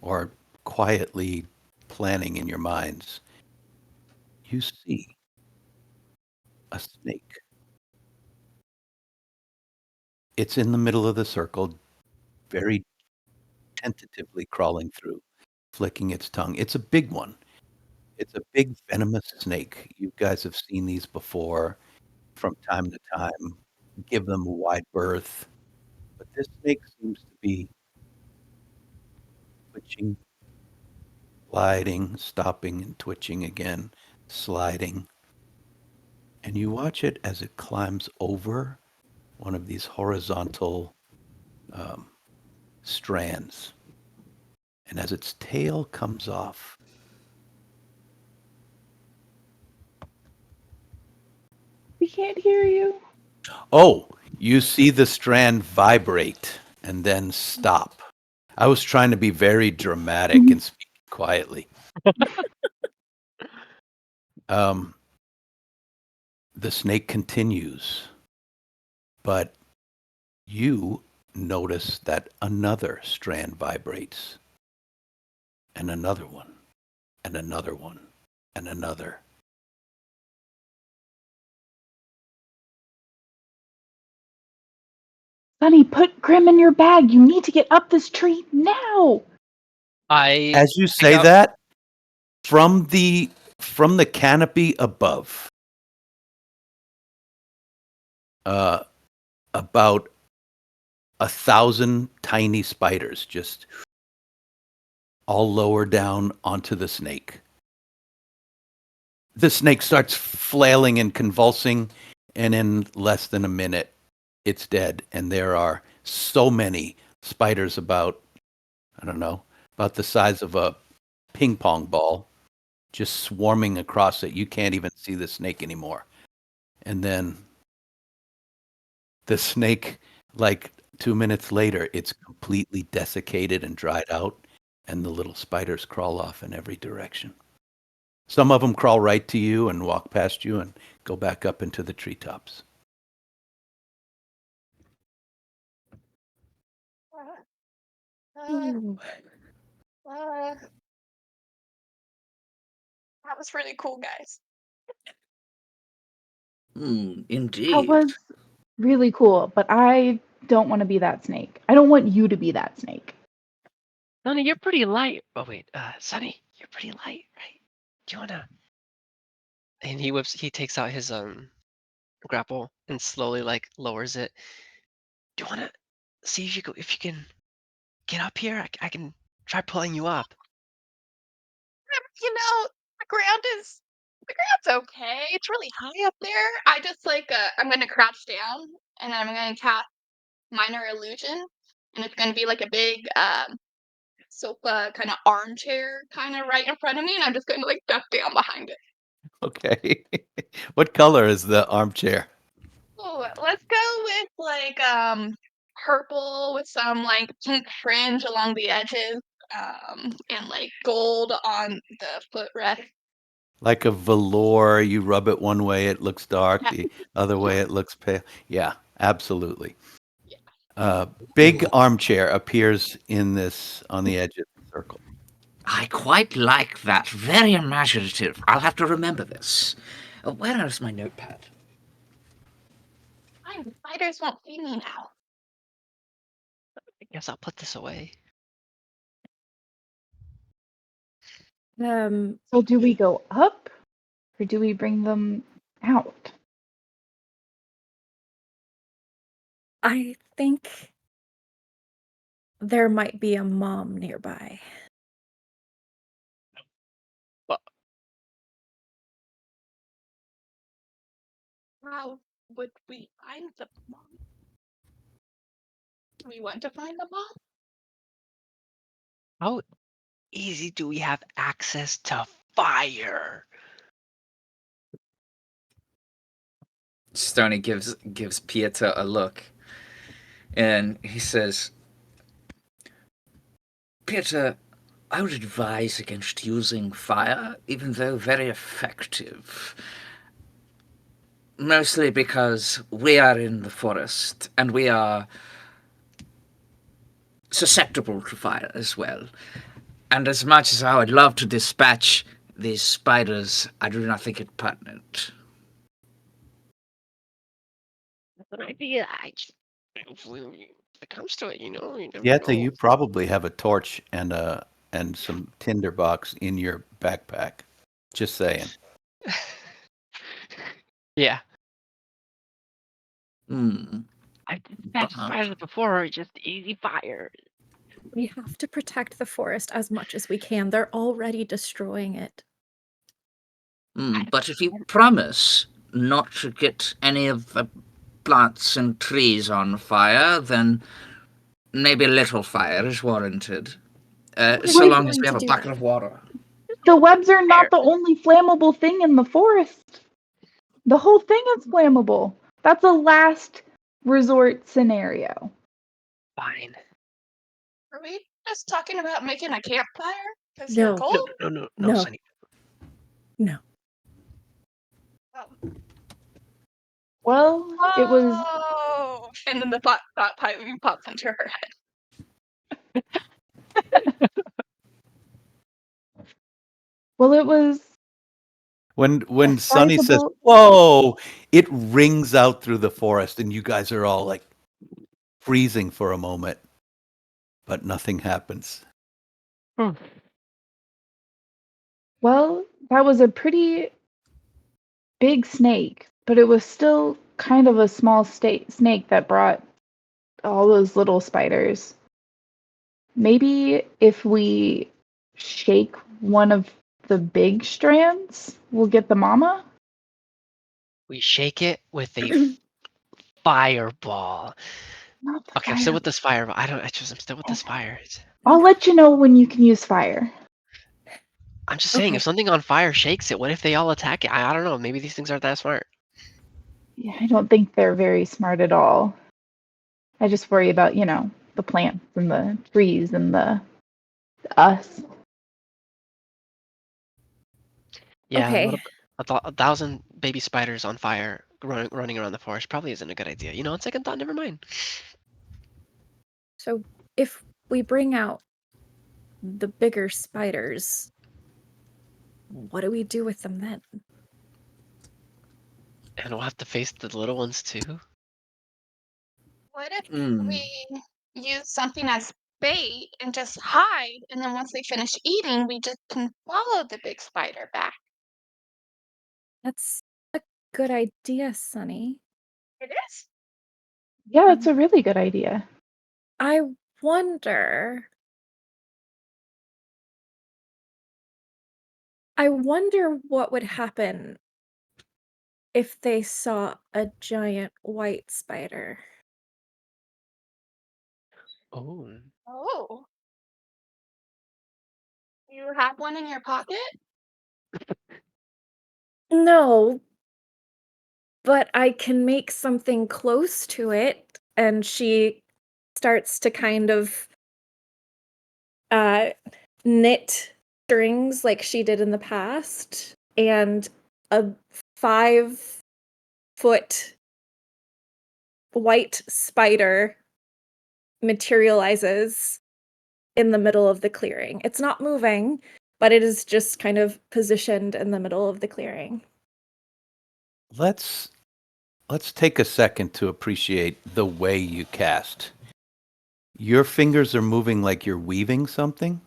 or quietly planning in your minds, you see a snake. It's in the middle of the circle, very tentatively crawling through, flicking its tongue. It's a big one. It's a big venomous snake. You guys have seen these before from time to time. Give them a wide berth. But this snake seems to be twitching, sliding, stopping and twitching again, sliding. And you watch it as it climbs over one of these horizontal um, strands. And as its tail comes off, We can't hear you. oh, you see the strand vibrate and then stop. I was trying to be very dramatic and speak quietly. Um, the snake continues, but you notice that another strand vibrates, and another one, and another one, and another. Sunny, put Grim in your bag. You need to get up this tree now. As you take say out- that, from the canopy above, about 1,000 tiny spiders just all lower down onto the snake. The snake starts flailing and convulsing, and in less than a minute, it's dead. And there are so many spiders about, I don't know, about the size of a ping pong ball, just swarming across it. You can't even see the snake anymore. And then the snake, like 2 minutes later, it's completely desiccated and dried out, and the little spiders crawl off in every direction. Some of them crawl right to you and walk past you and go back up into the treetops. Uh, uh, that was really cool, guys. That Indeed. was really cool, but I don't want to be that snake. I don't want you to be that snake. Sonny, you're pretty light. Oh wait, Sonny, you're pretty light, right? Do you wanna? And he takes out his grapple and slowly like lowers it. Do you wanna see if you can get up here? I can try pulling you up. You know, the ground's okay. It's really high up there. I just I'm gonna crouch down and then I'm gonna cast minor illusion, and it's gonna be like a big sofa kind of armchair kind of right in front of me, and I'm just gonna like duck down behind it. Okay. What color is the armchair? Oh, let's go with like purple with some like pink fringe along the edges. and like gold on the footrest. Like a velour, you rub it one way, it looks dark. Yeah. The other way, Yeah. it looks pale. Yeah, absolutely. Yeah. Big Ooh, armchair appears in this on the edge of the circle. I quite like that. Very imaginative. I'll have to remember this. Where is my notepad? Fine, the spiders won't see me now. I guess I'll put this away. So do we go up or do we bring them out? I think there might be a mom nearby. How would we find the mom? Do we want to find the mom? How easy do we have access to fire? Stony gives Pieter a look, and he says, Pieter, I would advise against using fire, even though very effective. Mostly because we are in the forest, and we are susceptible to fire as well. And as much as I would love to dispatch these spiders, I do not think it pertinent. That's an idea. If it comes to it, you never Yeta, know. you probably have a torch and some tinder box in your backpack. Just saying. Yeah. Hmm. I've dispatched But, spiders before, just easy fire. We have to protect the forest as much as we can. They're already destroying it. but if you promise not to get any of the plants and trees on fire, then maybe a little fire is warranted. So We're long as going we to have a do bucket that. of water. The webs are not the only flammable thing in the forest. The whole thing is flammable. That's a last resort scenario. Fine. Are we just talking about making a campfire? Because you're No. cold? No, No. Sunny. No. Oh. Well, it was Oh! And then the thought pipe pops into her head. it was When a Sonny says, sizable. "Whoa," it rings out through the forest, and you guys are all like freezing for a moment, but nothing happens. Well, that was a pretty big snake, but it was still kind of a small snake that brought all those little spiders. Maybe if we shake one of the big strands, we'll get the mama? We shake it with a fireball. Not the Okay, I'm still fire. with this fireball. I'm still with this fire. I'll let you know when you can use fire. I'm just saying, Okay. if something on fire shakes it, what if they all attack it? I don't know. Maybe these things aren't that smart. Yeah, I don't think they're very smart at all. I just worry about, the plants and the trees and the us. Yeah, Okay. a thousand baby spiders on fire running around the forest probably isn't a good idea. On second thought, never mind. So if we bring out the bigger spiders, what do we do with them then? And we'll have to face the little ones too. What if Hmm. we use something as bait and just hide, and then once they finish eating, we just can follow the big spider back? That's a good idea, Sunny. It is. Yeah, it's a really good idea. I wonder. I wonder what would happen if they saw a giant white spider. Oh. Oh. You have one in your pocket? No, but I can make something close to it. And she starts to kind of knit strings like she did in the past, and a 5-foot white spider materializes in the middle of the clearing. It's not moving, but it is just kind of positioned in the middle of the clearing. Let's take a second to appreciate the way you cast. Your fingers are moving like you're weaving something?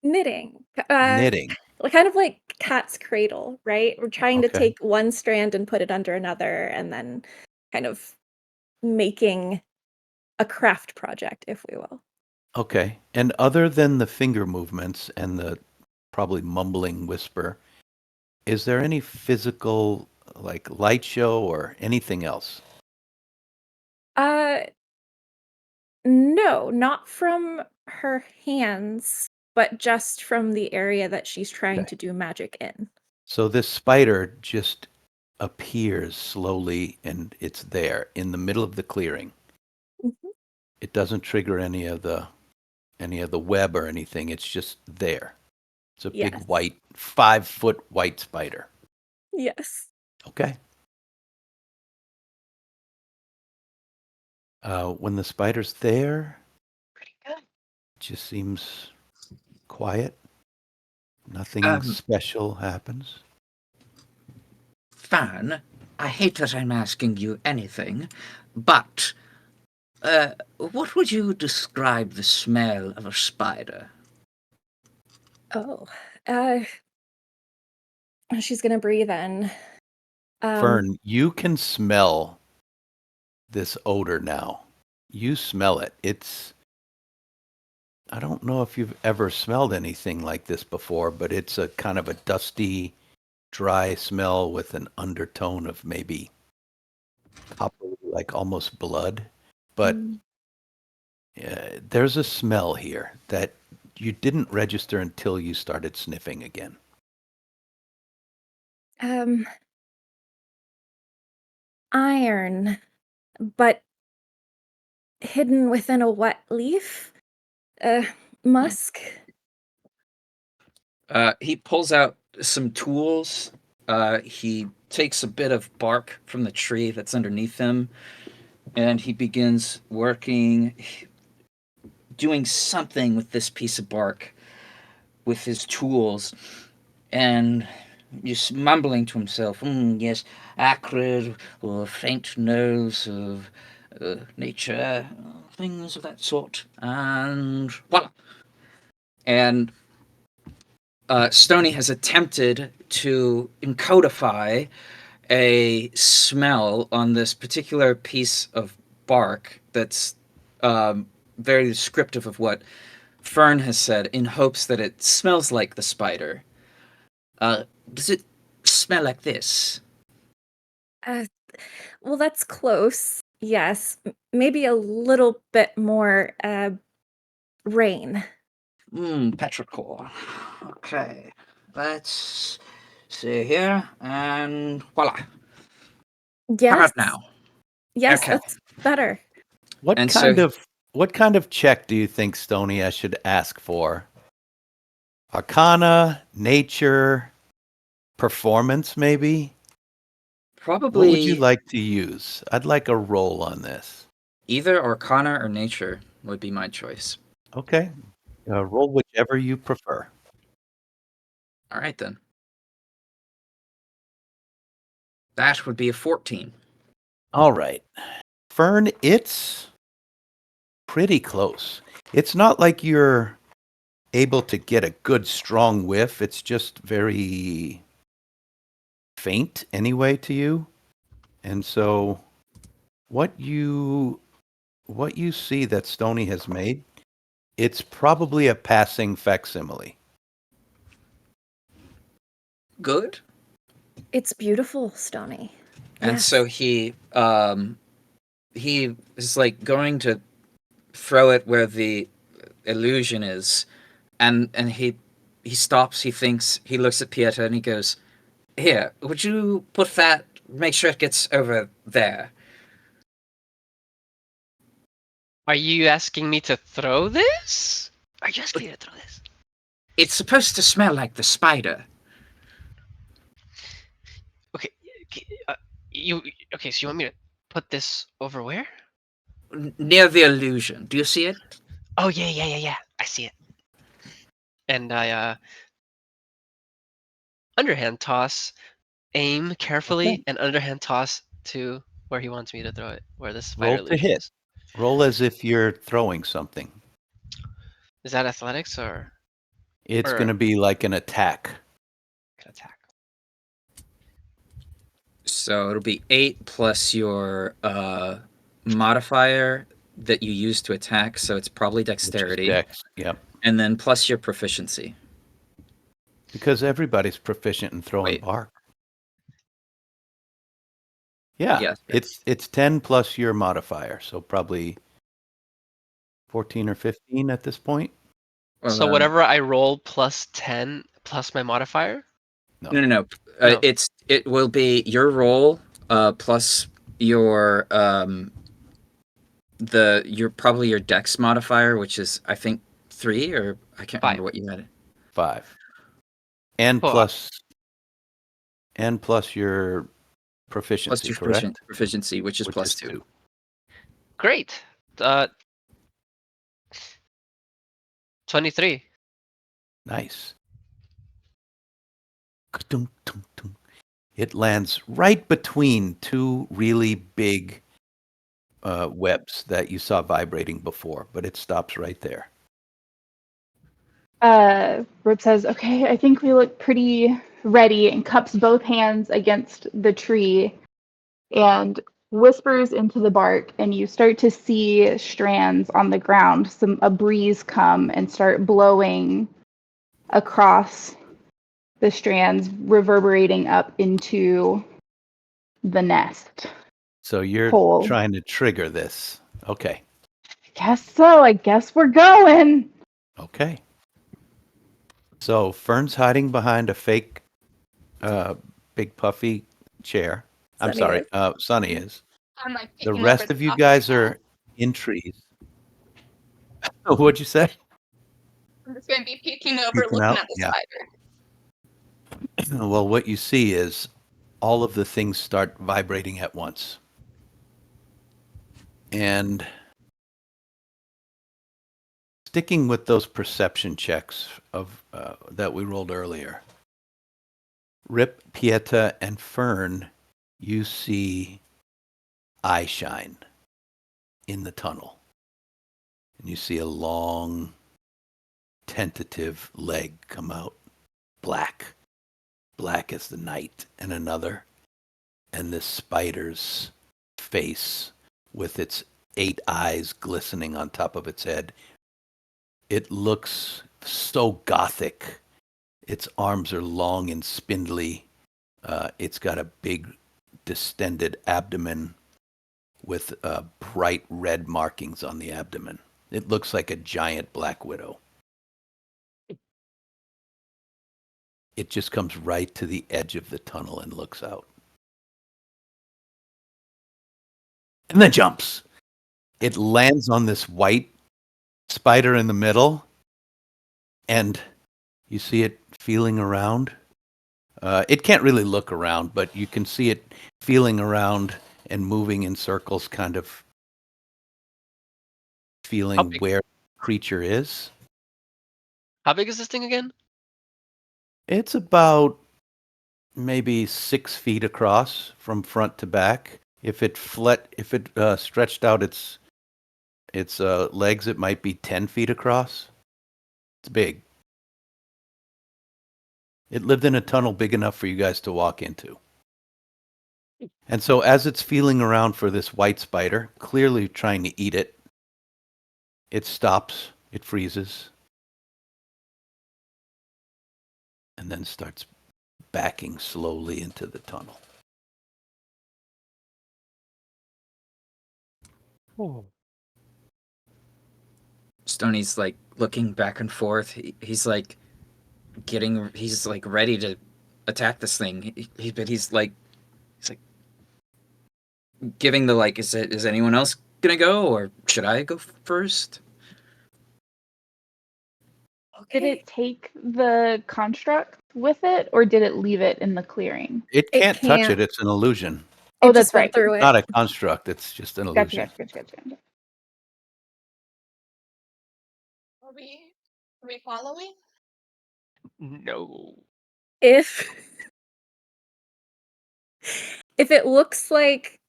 Knitting. Knitting. Kind of like cat's cradle, right? We're trying to Okay. take one strand and put it under another, and then kind of making a craft project, if we will. Okay. And other than the finger movements and the probably mumbling whisper, is there any physical, like light show or anything else? Uh, no, not from her hands, but just from the area that she's trying Okay. to do magic in. So this spider just appears slowly and it's there in the middle of the clearing. Mhm. It doesn't trigger any of the web or anything. It's just there. It's a big Yes. white 5-foot white spider. Yes. Okay. When the spider's there, Pretty good. it just seems quiet. Nothing Um, special happens. Fan, I hate that I'm asking you anything, but what would you describe the smell of a spider? Oh, she's gonna breathe in. Fern, you can smell this odor now. You smell it. I don't know if you've ever smelled anything like this before, but it's a kind of a dusty, dry smell with an undertone of maybe copper, like almost blood. But Mm. there's a smell here that you didn't register until you started sniffing again. Um, iron, but hidden within a wet leaf. Musk. He pulls out some tools. He takes a bit of bark from the tree that's underneath him, and he begins working, doing something with this piece of bark with his tools, and just mumbling to himself, yes, acrid or faint nose of nature, things of that sort, and voila. And Stony has attempted to encodify a smell on this particular piece of bark that's very descriptive of what Fern has said, in hopes that it smells like the spider. Does it smell like this? Uh, well, that's close. Yes, maybe a little bit more rain. Petrichor. Okay. Let's see here, and voila. How Yes, about now? yes, Okay. that's better. What And kind so of check do you think, Stony, I should ask for? Arcana, nature, performance, maybe? What would you probably like to use? I'd like a roll on this. either Arcana or Nature would be my choice. Okay. Roll whichever you prefer. All right, then. That would be a 14. All right. Fern, it's pretty close. It's not like you're able to get a good strong whiff. It's just very faint anyway to you. And so what you see that Stony has made, it's probably a passing facsimile. Good. It's beautiful, Stony. And Yes. so he is like going to throw it where the illusion is, and he stops. He thinks. He looks at Pieta and he goes, "Here, would you put that? Make sure it gets over there." Are you asking me to throw this? Are you asking me to throw this? It's supposed to smell like the spider. Okay, you okay? So you want me to put this over where? Near the illusion. Do you see it? Oh yeah. I see it. And I underhand toss, aim carefully, Okay. and underhand toss to where he wants me to throw it, where this spider Roll to illusion hit. is. Roll as if you're throwing something. Is that athletics or It's or going to be like an attack. an attack? So it'll be 8 plus your modifier that you use to attack, so it's probably Which is dexterity. dex. Yep. And then plus your proficiency. Because everybody's proficient in throwing Wait. bark. Yeah. Yes. It's 10 plus your modifier, so probably 14 or 15 at this point. Well, So whatever I roll plus 10 plus my modifier. No. No. No. It will be your roll plus your probably your dex modifier, which is I think 3, or I can't 5. remember what you had. 5. And Oh, plus your Plus proficiency, your correct? proficiency, which is Which plus is 2. 2. great. 23. Nice. Ka-dunk-dunk-dunk. It lands right between two really big webs that you saw vibrating before, but it stops right there. Rip says, "Okay, I think we look pretty ready," and cups both hands against the tree and whispers into the bark, and you start to see strands on the ground. A breeze come and start blowing across the strands, reverberating up into the nest So you're hole. trying to trigger this. Okay. Guess so. I guess we're going. Okay. So Fern's hiding behind a fake big puffy chair. I'm Sunny sorry, is. Sunny is. I'm like The taking over rest the of you talk guys right now. are in trees. What'd you say? I'm just gonna be peeking over, Peeking looking out? at the Yeah. spider. Well, what you see is all of the things start vibrating at once. And sticking with those perception checks of that we rolled earlier, Rip, Pieta, and Fern, you see eye shine in the tunnel. And you see a long, tentative leg come out, black as the night, and another, and this spider's face with its 8 eyes glistening on top of its head. It looks so gothic. Its arms are long and spindly. It's got a big, distended abdomen with bright red markings on the abdomen. It looks like a giant black widow. It just comes right to the edge of the tunnel and looks out. And then jumps. It lands on this white spider in the middle, and you see it feeling around. It can't really look around, but you can see it feeling around and moving in circles, kind of feeling big? where the creature is. How big is this thing again? It's about maybe 6 feet across from front to back. If it stretched out its legs, it might be 10 feet across. It's big. It lived in a tunnel big enough for you guys to walk into. And so as it's feeling around for this white spider, clearly trying to eat it, it stops, it freezes, and then starts backing slowly into the tunnel. Stoney's like looking back and forth. He's like ready to attack this thing. But he's like giving the like, is anyone else gonna go, or should I go first? Did it take the construct with it, or did it leave it in the clearing? It It can't touch can't. it. It's an illusion. Oh, It that's just went right. through it. Not a construct. It's just an Gotcha, illusion. gotcha. Are we following? No. If if it looks like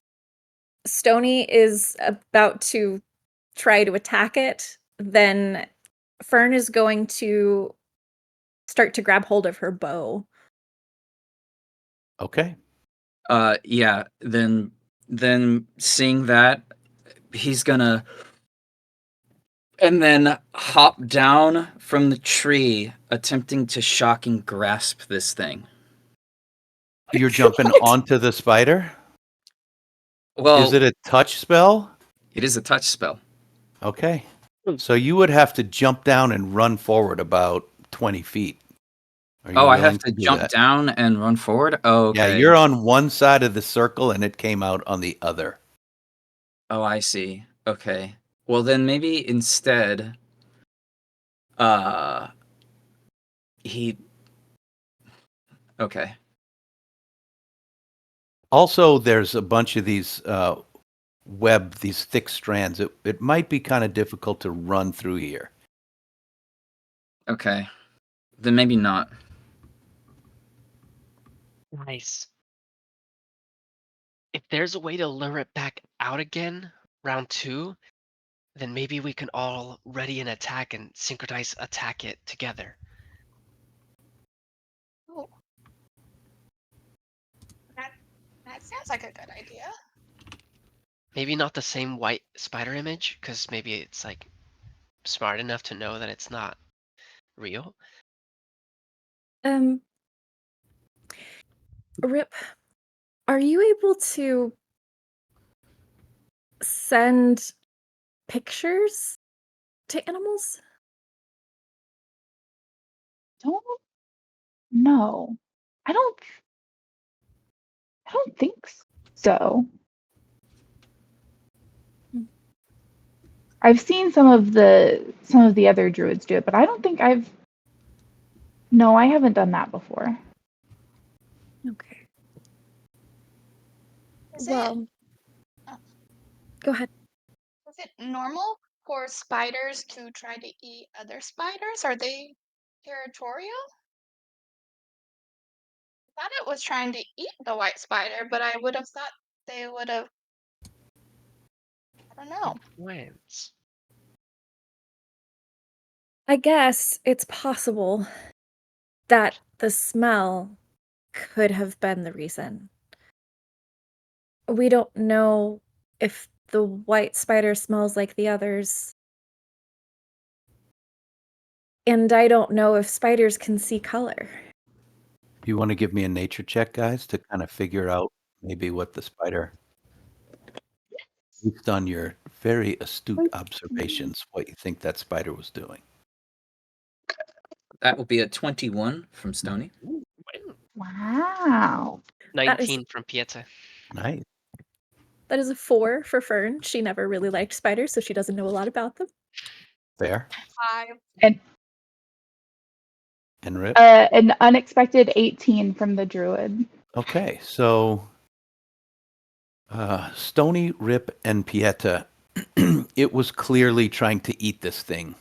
Stony is about to try to attack it, then Fern is going to start to grab hold of her bow. Okay. Yeah. Then seeing that, he's gonna and then hop down from the tree, attempting to shocking grasp this thing. You're jumping What? onto the spider? Well, Is it a touch spell? it is a touch spell. Okay. Hmm. So you would have to jump down and run forward about 20 feet. Are you Oh, I willing have to do jump that? down and run forward? Oh, Yeah, okay. you're on one side of the circle and it came out on the other. Oh, I see. Okay. Well, then maybe instead, uh, he. Okay. Also, there's a bunch of these these thick strands. It might be kind of difficult to run through here. Okay. Then maybe not. Nice. If there's a way to lure it back out again, round 2, then maybe we can all ready an attack and synchronize attack it together. Oh, that sounds like a good idea. Maybe not the same white spider image, because maybe it's like smart enough to know that it's not real. Rip, are you able to send pictures to animals? Don't know. I don't think so. Hmm. I've seen some of the other druids do it, but I don't think I've. No, I haven't done that before. Okay. Is Well, oh, go ahead. it normal for spiders to try to eat other spiders? Are they territorial? I thought it was trying to eat the white spider, but I would have thought they would have. I don't know. Wins. I guess it's possible that the smell could have been the reason. We don't know if the white spider smells like the others. And I don't know if spiders can see color. You want to give me a nature check, guys, to kind of figure out maybe what the spider, based on your very astute observations, what you think that spider was doing. That will be a 21 from Stony. Ooh, Wow. 19 from Pieta. Nice. That is a 4 for Fern. She never really liked spiders, so she doesn't know a lot about them. Fair. 5. And Rip? An unexpected 18 from the druid. Okay, so Stony, Rip, and Pieta, it was clearly trying to eat this thing.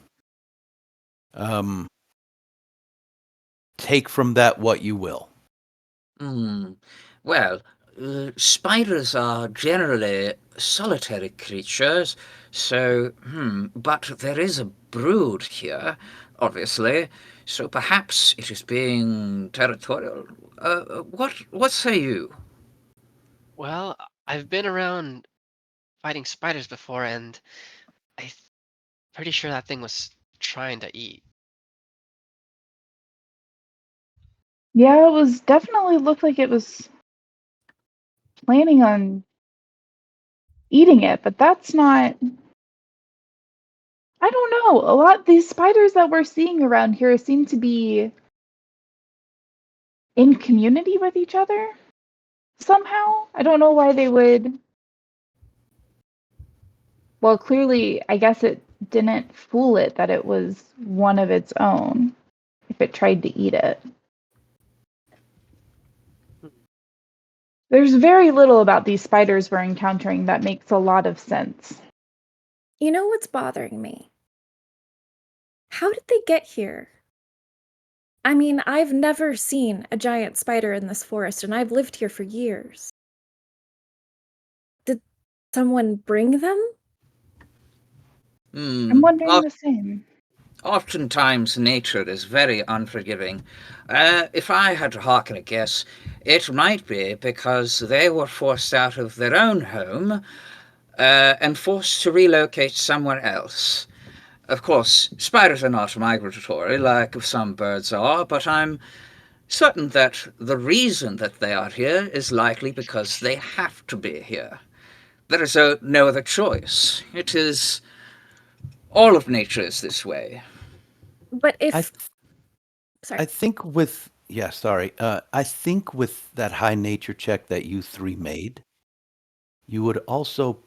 Take from that what you will. Well, spiders are generally solitary creatures, so, but there is a brood here, obviously, so perhaps it is being territorial. What say you? Well, I've been around fighting spiders before, and I'm pretty sure that thing was trying to eat. Yeah, it was definitely looked like it was planning on eating it, but that's not. I don't know. A lot these spiders that we're seeing around here seem to be in community with each other somehow. I don't know why they would. Well, clearly, I guess it didn't fool it that it was one of its own if it tried to eat it. There's very little about these spiders we're encountering that makes a lot of sense. You know what's bothering me? How did they get here? I mean, I've never seen a giant spider in this forest, and I've lived here for years. Did someone bring them? I'm wondering the same. Oftentimes, nature is very unforgiving. If I had to harken a guess, it might be because they were forced out of their own home and forced to relocate somewhere else. Of course, spiders are not migratory like some birds are, but I'm certain that the reason that they are here is likely because they have to be here. There is no other choice. It is. All of nature is this way. But I if. th- Sorry. I think with yeah, sorry. I think with that high nature check that you three made, you would also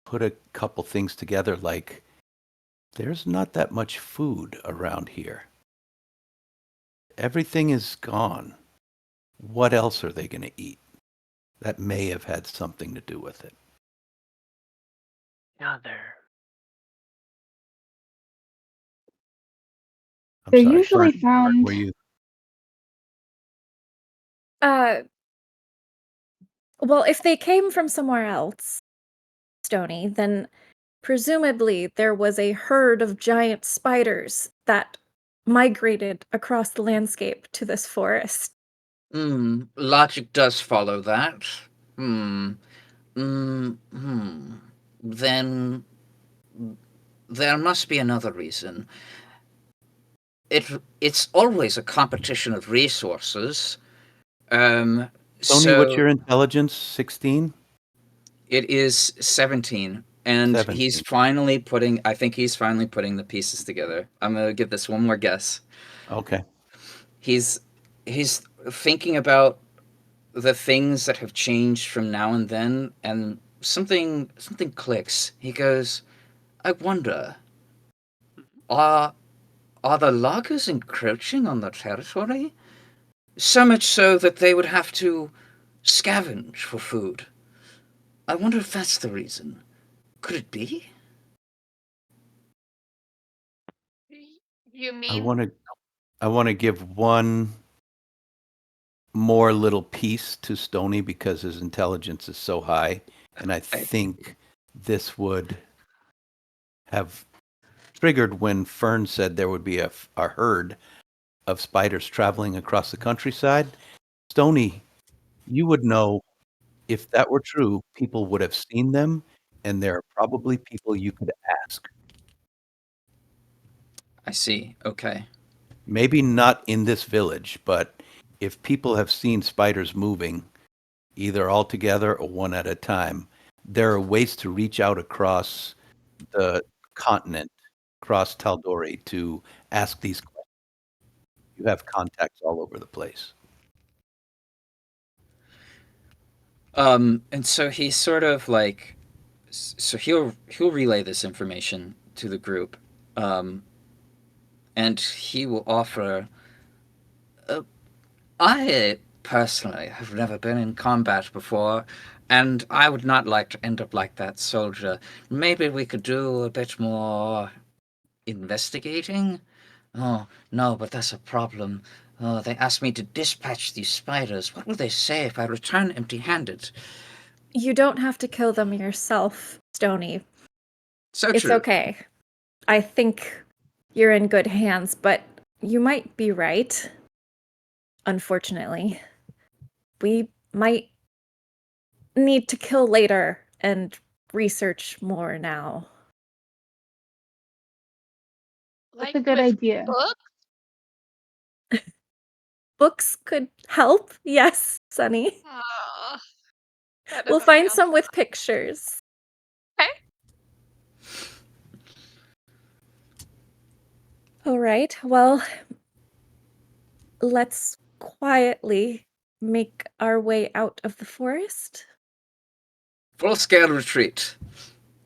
put a couple things together like there's not that much food around here. Everything is gone. What else are they going to eat? That may have had something to do with it. Another. I'm They're sorry, usually Fern, found. were you? Well, if they came from somewhere else, Stony, then presumably there was a herd of giant spiders that migrated across the landscape to this forest. Logic does follow that. Hmm. Then there must be another reason. It's always a competition of resources. Um, Tony, what's so your intelligence? 16? it is 17, and 17. I think he's finally putting the pieces together. I'm gonna give this one more guess. Okay. He's he's thinking about the things that have changed from now and then, and something clicks. He goes, I wonder, are the loggers encroaching on the territory? So much so that they would have to scavenge for food. I wonder if that's the reason. Could it be? You I mean want to I want to give one more little piece to Stony because his intelligence is so high, and I I, think this would have triggered when Fern said there would be a herd of spiders traveling across the countryside. Stony, you would know if that were true, people would have seen them, and there are probably people you could ask. I see. Okay. Maybe not in this village, but if people have seen spiders moving, either all together or one at a time, there are ways to reach out across the continent, across Taldori, to ask these questions. You have contacts all over the place. And so he's sort of like, so he'll relay this information to the group, um, and he will offer. I personally have never been in combat before, and I would not like to end up like that soldier. Maybe we could do a bit more investigating. Oh no, but that's a problem. Oh, they asked me to dispatch these spiders. What will they say if I return empty-handed? You don't have to kill them yourself, Stony. So It's true. okay. I think you're in good hands, but you might be right. Unfortunately, we might need to kill later and research more now. That's like a good with idea. books? Books could help, yes, Sunny. Oh, that We'll doesn't find sound some with pictures. okay. All right, well, let's quietly make our way out of the forest. Full-scale retreat.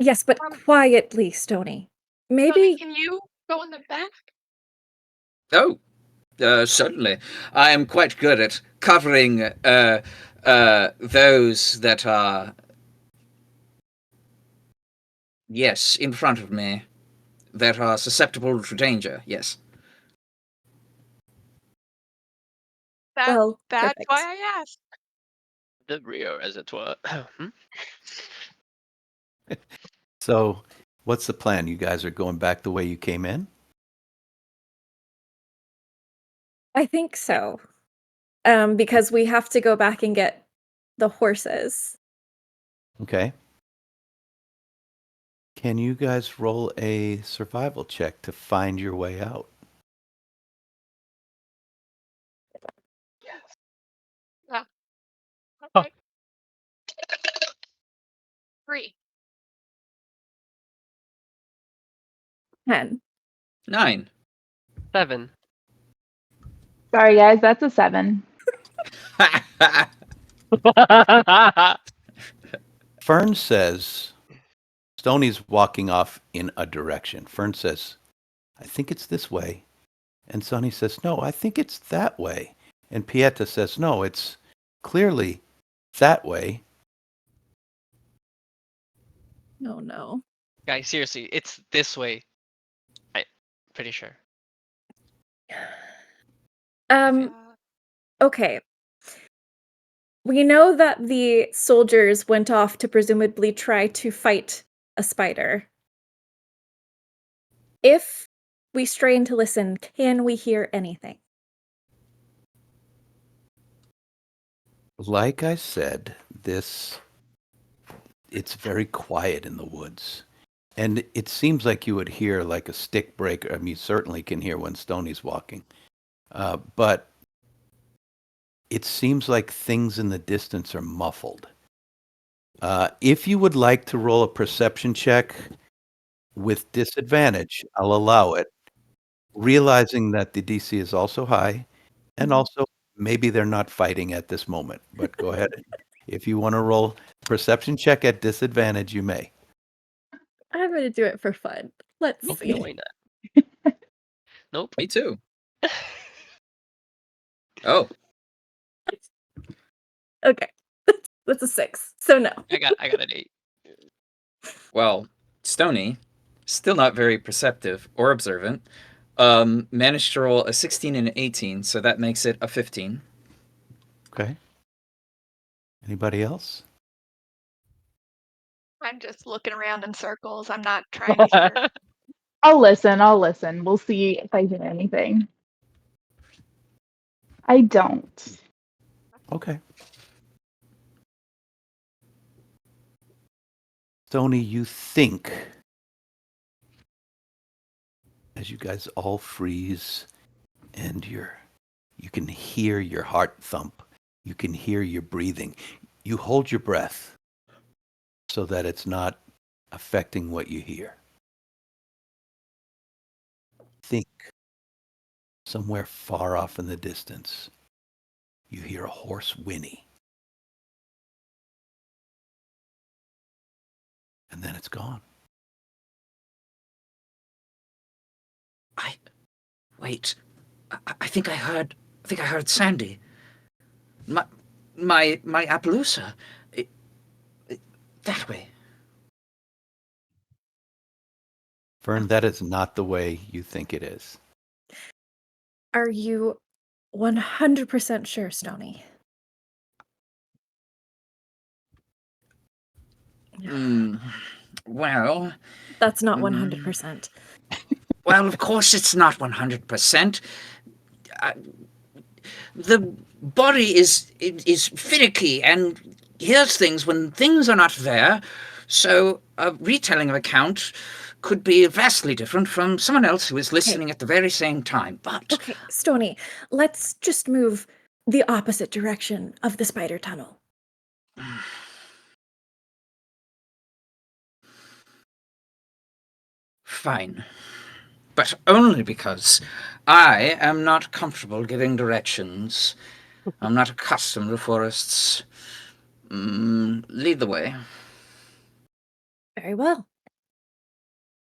Yes, but quietly, Stony. Maybe. Can you go in the back? Oh, certainly. I am quite good at covering those that are, yes, in front of me, that are susceptible to danger, yes. Well, That's perfect. why I asked. The rear, as it were. Hmm? So, what's the plan? You guys are going back the way you came in? I think so. Because we have to go back and get the horses. Okay. Can you guys roll a survival check to find your way out? Yeah. Huh. Okay. 3. 10. 9. 7. Sorry, guys, that's a 7. Fern says, Stoney's walking off in a direction. Fern says, I think it's this way. And Sonny says, no, I think it's that way. And Pieta says, no, it's clearly that way. Oh no. Guys, seriously, it's this way. I'm pretty sure. Um, okay. We know that the soldiers went off to presumably try to fight a spider. If we strain to listen, can we hear anything? Like I said, it's very quiet in the woods. And it seems like you would hear like a stick breaker. I mean, you certainly can hear when Stoney's walking. But it seems like things in the distance are muffled. If you would like to roll a perception check with disadvantage, I'll allow it, realizing that the DC is also high, and also maybe they're not fighting at this moment. But go ahead. If you want to roll perception check at disadvantage, you may. I'm gonna do it for fun. Let's Nope, see. no, why not? Nope. Me too. Oh, Okay. That's a 6. So no. I got an 8. well, Stony, still not very perceptive or observant, managed to roll a 16 and an 18, so that makes it a 15. Okay. Anybody else? I'm just looking around in circles. I'm not trying to hear. I'll listen. We'll see if I hear anything. I don't. Okay. Stoney, you think, as you guys all freeze and you can hear your heart thump, you can hear your breathing, you hold your breath so that it's not affecting what you hear. Think somewhere far off in the distance, you hear a horse whinny. And then it's gone. Wait. I think I heard Sandy. My Appaloosa. That way. Vern, that is not the way you think it is. Are you 100% sure, Stony? Well, That's not 100%. well, of course it's not 100%. The body is finicky and hears things when things are not there. So a retelling of account could be vastly different from someone else who is listening at the very same time. But Okay, Stony, let's just move the opposite direction of the spider tunnel. fine. But only because I am not comfortable giving directions. I'm not accustomed to forests. Lead the way. Very well.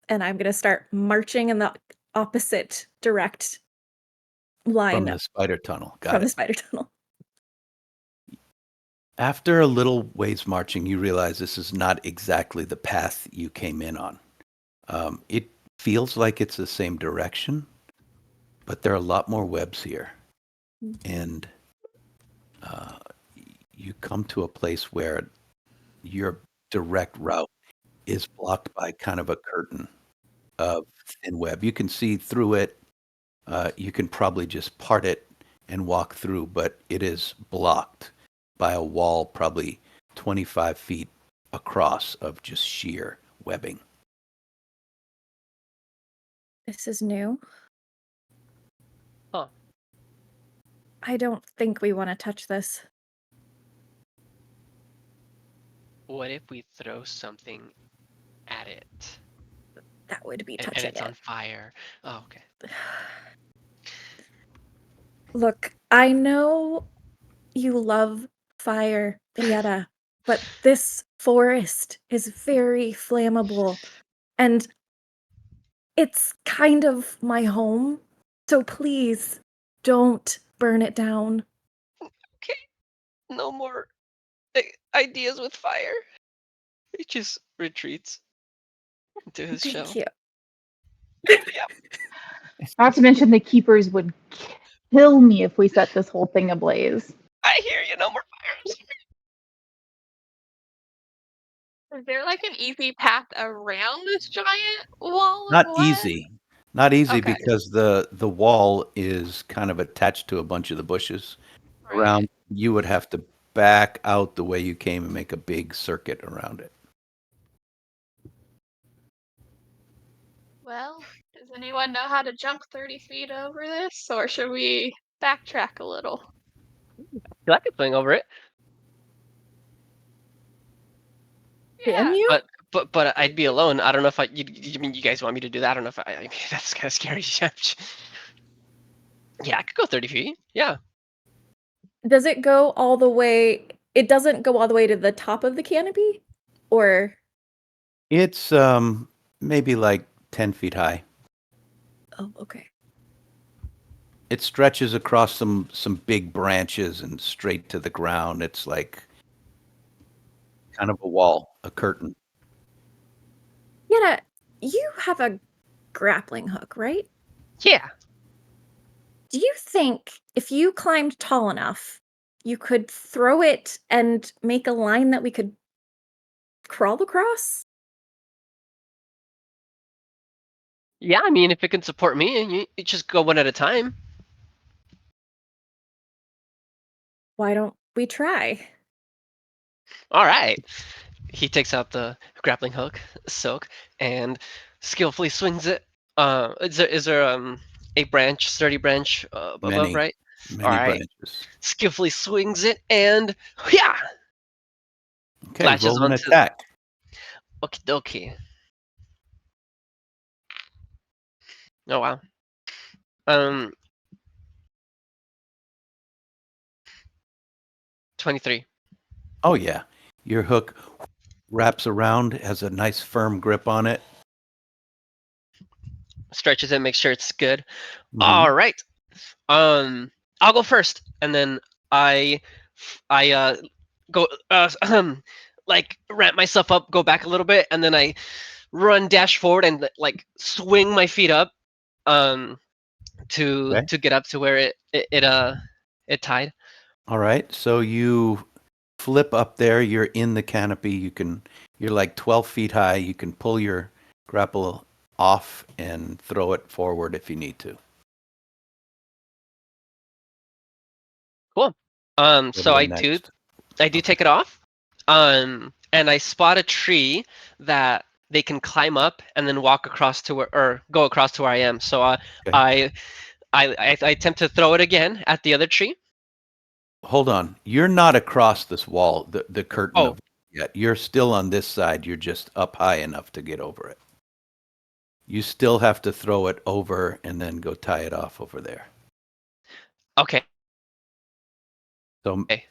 and I'm gonna start marching in the opposite direct line From the spider tunnel. Got from the it. spider tunnel. After a little ways marching, you realize this is not exactly the path you came in on. It feels like it's the same direction, but there are a lot more webs here. And uh, you come to a place where your direct route is blocked by kind of a curtain of thin web. You can see through it. You can probably just part it and walk through, but it is blocked by a wall probably 25 feet across of just sheer webbing. This is new. Huh. I don't think we want to touch this. What if we throw something at it That would be and touching it's it. on fire? Oh, okay. Look, I know you love fire, Yetta, but this forest is very flammable, and it's kind of my home. So please don't burn it down. Okay. No more ideas with fire. He just retreats into his Thank shell. you. Yeah. Not to mention the keepers would kill me if we set this whole thing ablaze. I hear you. No more fire. I'm sorry. Is there like an easy path around this giant wall of Not web? easy. Not easy Okay. because the wall is kind of attached to a bunch of the bushes Right. around. You would have to back out the way you came and make a big circuit around it. Well, does anyone know how to jump 30 feet over this, or should we backtrack a little? I could swing over it, Can Yeah. you? but I'd be alone. I don't know if you mean you guys want me to do that? I don't know if I mean, that's kind of scary. Yeah, I could go 30 feet. Yeah. Does it go all the way? It doesn't go all the way to the top of the canopy? Or, It's maybe like 10 feet high. oh, okay. It stretches across some big branches and straight to the ground. It's like kind of a wall, a curtain. Yetta, you have a grappling hook, right? Yeah. Do you think if you climbed tall enough, you could throw it and make a line that we could crawl across? Yeah, I mean, if it can support me, and you just go one at a time. Why don't we try? All right. He takes out the grappling hook, silk, and skillfully swings it. Is there a branch, sturdy branch above, Many, right? All many right. branches. Skillfully swings it, and yeah, Okay, latches roll an onto. attack. Okie dokie. Oh wow. Um, 23. Oh yeah. Your hook wraps around, has a nice firm grip on it. Stretches it, make sure it's good. Mhm. All right. I'll go first, and then I, I go like ramp myself up, go back a little bit, and then I run dash forward and like swing my feet up, um, Okay. to get up to where it tied. All right. So you flip up there. You're in the canopy. You're like 12 feet high. You can pull your grapple off and throw it forward if you need to. Cool. What do So you I do next? I do Okay. take it off, and I spot a tree that they can climb up and then walk across to where or go across to where I am. So Okay. I I attempt to throw it again at the other tree. Hold on. You're not across this wall, the curtain Oh, of yet. You're still on this side. You're just up high enough to get over it. You still have to throw it over and then go tie it off over there. okay. So I,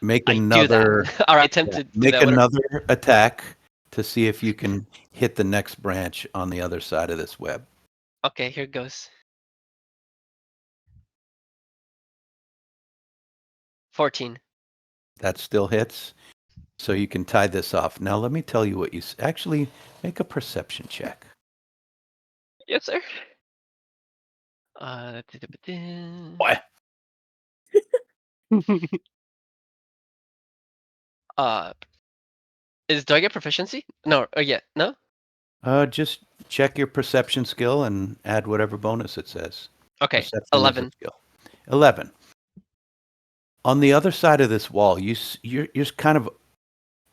make I do that. another All right, attempt yeah, to do make that. Whatever. another attack to see if you can hit the next branch on the other side of this web. Okay, here goes. 14. That still hits. So you can tie this off. Now let me tell you what you actually make a perception check. Yes, sir. Boy. uh, do I get proficiency? No. Yeah. No. Just check your perception skill and add whatever bonus it says. Okay. Perception is a 11. skill. 11. On the other side of this wall, you're kind of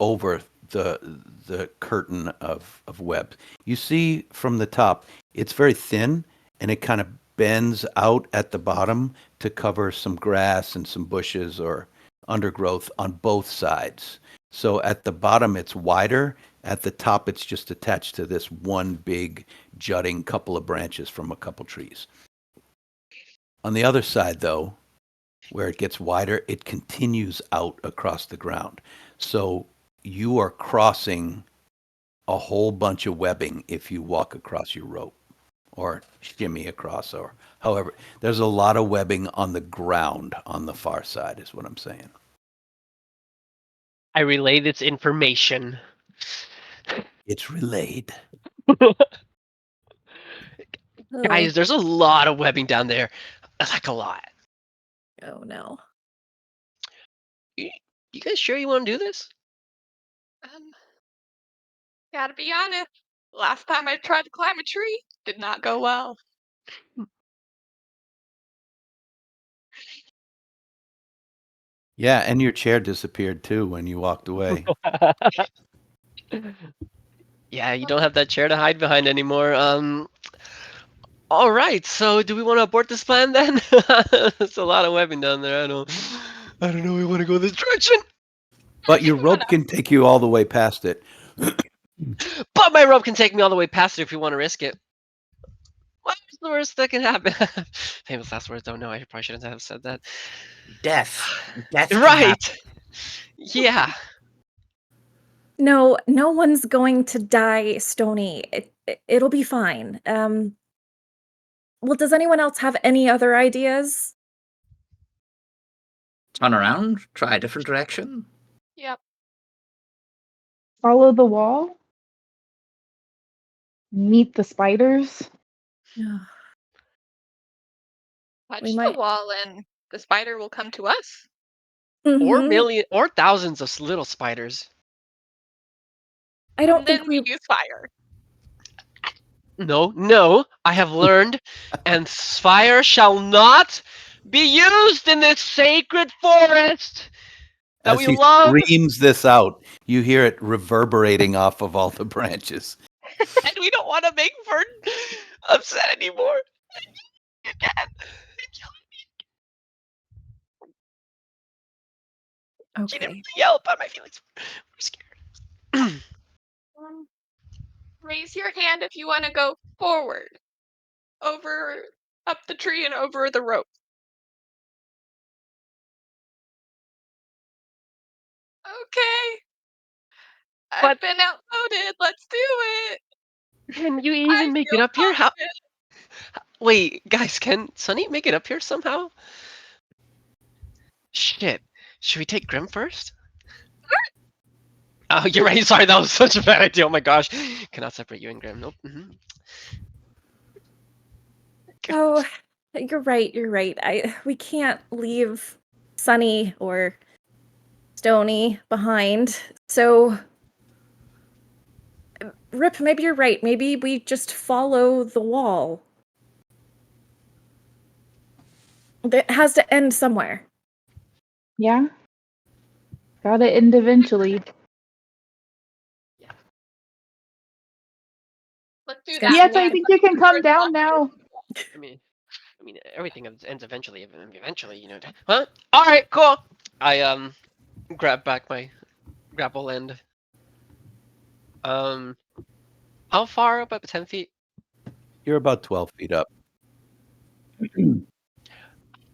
over the curtain of web. You see from the top, it's very thin and it kind of bends out at the bottom to cover some grass and some bushes or undergrowth on both sides. So at the bottom it's wider, at the top it's just attached to this one big jutting couple of branches from a couple trees. On the other side though, where it gets wider, it continues out across the ground. So you are crossing a whole bunch of webbing if you walk across your rope or shimmy across or however. There's a lot of webbing on the ground on the far side is what I'm saying. I relay this information. It's relayed. Guys, there's a lot of webbing down there. Like a lot. Oh no. You guys sure you want to do this? Gotta be honest. Last time I tried to climb a tree, did not go well. Yeah, and your chair disappeared too when you walked away. Yeah, you don't have that chair to hide behind anymore. All right. So, do we want to abort this plan then? There's a lot of webbing down there. I don't know. We want to go this direction. But your rope can take you all the way past it. But my rope can take me all the way past it if we want to risk it. What's the worst that can happen? Famous last words. Don't know. I probably shouldn't have said that. Death. Death. can Right. Yeah. No, no one's going to die, Stony. It'll be fine. Well, does anyone else have any other ideas? Turn around. Try a different direction. Yep. Follow the wall. Meet the spiders. Touch We the might- wall and the spider will come to us. Or Mhm. million or thousands of little spiders. I don't And then think we we. use fire. No. I have learned, and fire shall not be used in this sacred forest that As we he love. screams this out, you hear it reverberating off of all the branches. And we don't want to make Vern upset anymore. You can't. She didn't Okay. yell about my feelings. I'm scared. Raise your hand if you want to go forward. Over, up the tree and over the rope. Okay. I've But- been outvoted. Let's do it. Can you I even make it feel up here? How? confident. Wait, guys, can Sunny make it up here somehow? Shit. Should we take Grim first? Oh, you're right. Sorry, that was such a bad idea. Oh my gosh. Cannot separate you and Grim. Nope. Oh, you're right. You're right. We can't leave Sunny or Stony behind. So, Rip, maybe you're right. Maybe we just follow the wall. It has to end somewhere. Yeah. Gotta end eventually. Let's do It's that. gonna Yes, be I think you can come down now. I mean, everything ends eventually. Eventually, you know. Huh? All right, cool. I grab back my grapple and how far up? Up 10 feet? You're about 12 feet up.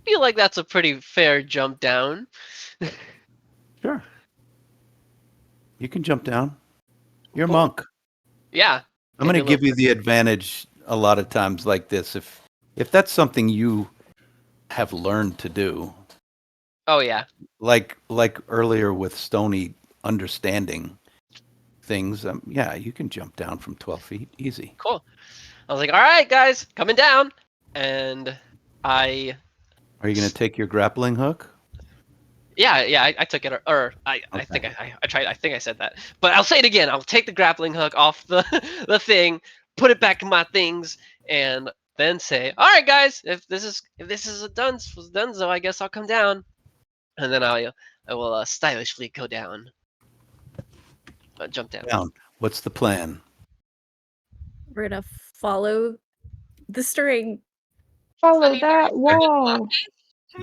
Feel like that's a pretty fair jump down. Sure. You can jump down. You're a Cool. monk. Yeah. I'm Maybe going a to give little you the advantage a lot of times like this. If that's something you have learned to do, Oh yeah. like earlier with Stony understanding things, yeah, you can jump down from 12 feet easy. Cool. I was like, all right, guys, coming down, and I Are you going to take your grappling hook? I took it, or I think Okay. I tried. I think I said that, but I'll say it again. I'll take the grappling hook off the the thing, put it back in my things, and then say, "All right, guys, if this is a dunzo, I guess I'll come down." And then I will stylishly go down, jump down. Down. What's the plan? We're gonna follow the string. Follow Sunny that started wall. walking.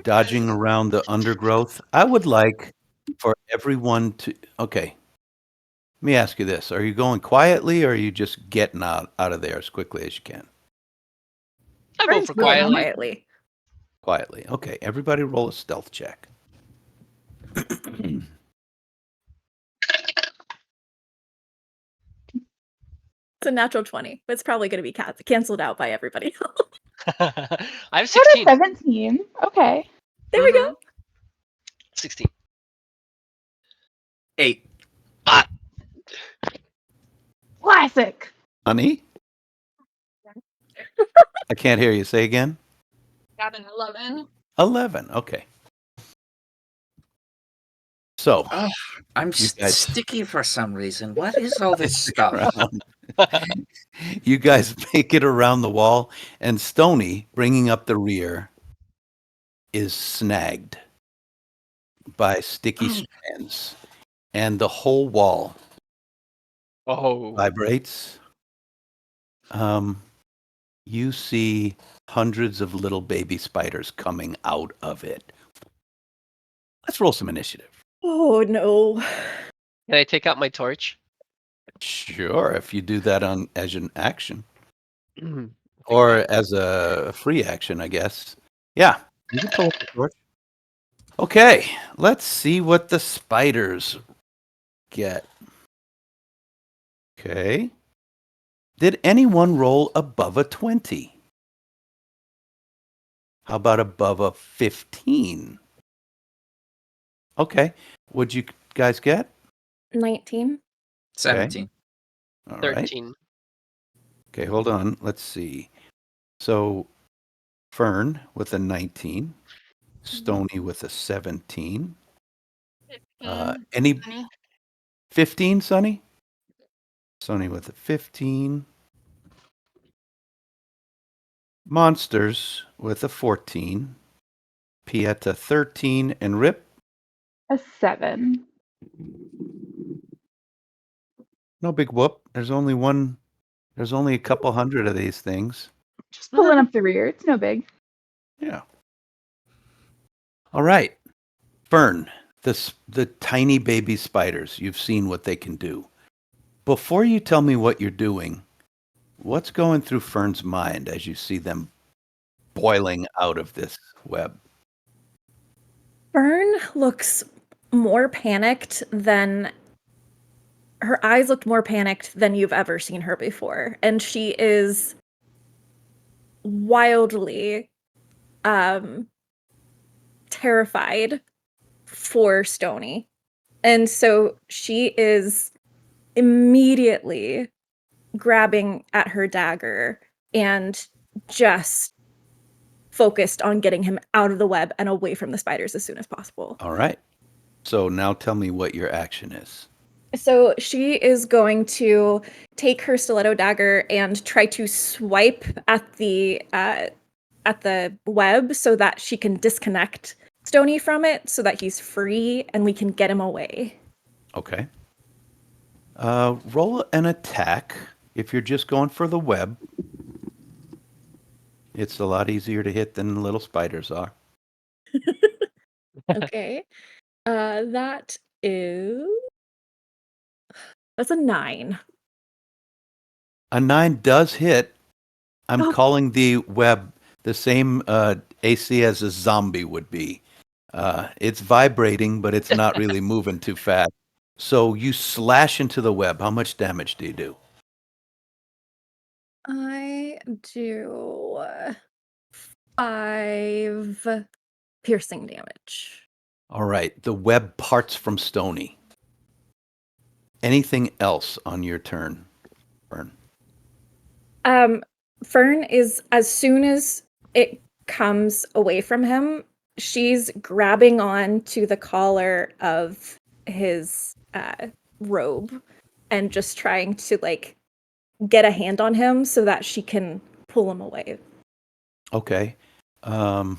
Dodging around the undergrowth. I would like for everyone to. Okay. Let me ask you this. Are you going quietly or are you just getting out of there as quickly as you can? I vote Fern's for moving quietly. quietly. Quietly. Okay. Everybody roll a stealth check. It's a natural 20, but it's probably going to be canceled out by everybody. I have Sort of 16. 17. Okay. There we go. 16. 8. Ah, Classic. Honey? I can't hear you. Say again. Got an 11. 11. Okay. So, Oh, I'm You guys- sticky for some reason. What is all this stuff? around. You guys make it around the wall, and Stony, bringing up the rear, is snagged by sticky strands, and the whole wall oh. vibrates. You see hundreds of little baby spiders coming out of it. Let's roll some initiative. Oh no. Can I take out my torch? Sure, if you do that as an action. Mhm. Or as a free action, I guess. Yeah, you can pull up the torch. Okay, let's see what the spiders get. Okay. Did anyone roll above a 20? How about above a 15? Okay. What'd you guys get? 19. 17. All right. 13. Okay, hold on. Let's see. So Fern with a 19, Stony with a 17. 15. Any Sunny. 15, Sonny? Sonny with a 15. Monsters with a 14. Pieta 13 and Rip. A 7. No big whoop. There's only a couple hundred of these things. Just pulling up the rear. It's no big. Yeah. All right. Fern, the tiny baby spiders, you've seen what they can do. Before you tell me what you're doing, what's going through Fern's mind as you see them boiling out of this web? Fern looks more panicked than her eyes looked more panicked than you've ever seen her before. And she is wildly terrified for Stony. And so she is immediately grabbing at her dagger and just focused on getting him out of the web and away from the spiders as soon as possible. All right. So now tell me what your action is. So she is going to take her stiletto dagger and try to swipe at the web so that she can disconnect Stony from it so that he's free and we can get him away. Okay. Roll an attack if you're just going for the web. It's a lot easier to hit than little spiders are. Okay. That's a 9. A 9 does hit. I'm Oh. calling the web the same AC as a zombie would be. It's vibrating, but it's not really moving too fast. So you slash into the web. How much damage do you do? I do 5 piercing damage. All right. The web parts from Stony. Anything else on your turn, Fern? Um, Fern is, as soon as it comes away from him, she's grabbing on to the collar of his robe and just trying to like get a hand on him so that she can pull him away. Okay. All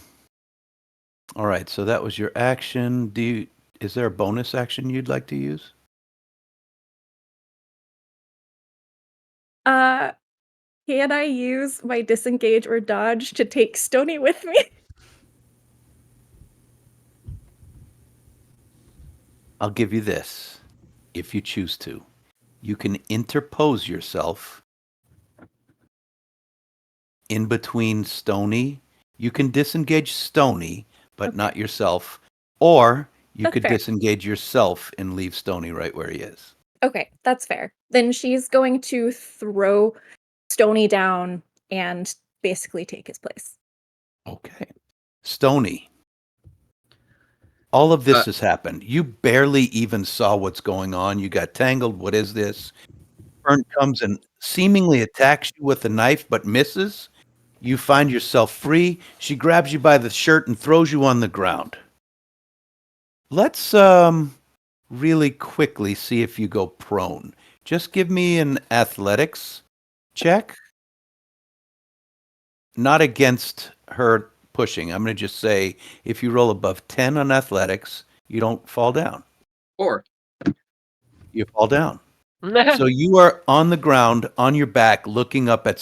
right. So that was your action. Is there a bonus action you'd like to use? Can I use my disengage or dodge to take Stony with me? I'll give you this, if you choose to. You can interpose yourself in between Stony. You can disengage Stony, but Okay. not yourself. Or you That's could fair. disengage yourself and leave Stony right where he is. Okay, that's fair. Then she's going to throw Stony down and basically take his place. Okay. Stony, all of this Uh, has happened. You barely even saw what's going on. You got tangled. What is this? Fern comes and seemingly attacks you with a knife, but misses. You find yourself free. She grabs you by the shirt and throws you on the ground. Let's really quickly see if you go prone. Just give me an athletics check. Not against her pushing. I'm going to just say if you roll above 10 on athletics, you don't fall down. Or You fall down. So you are on the ground, on your back, looking up at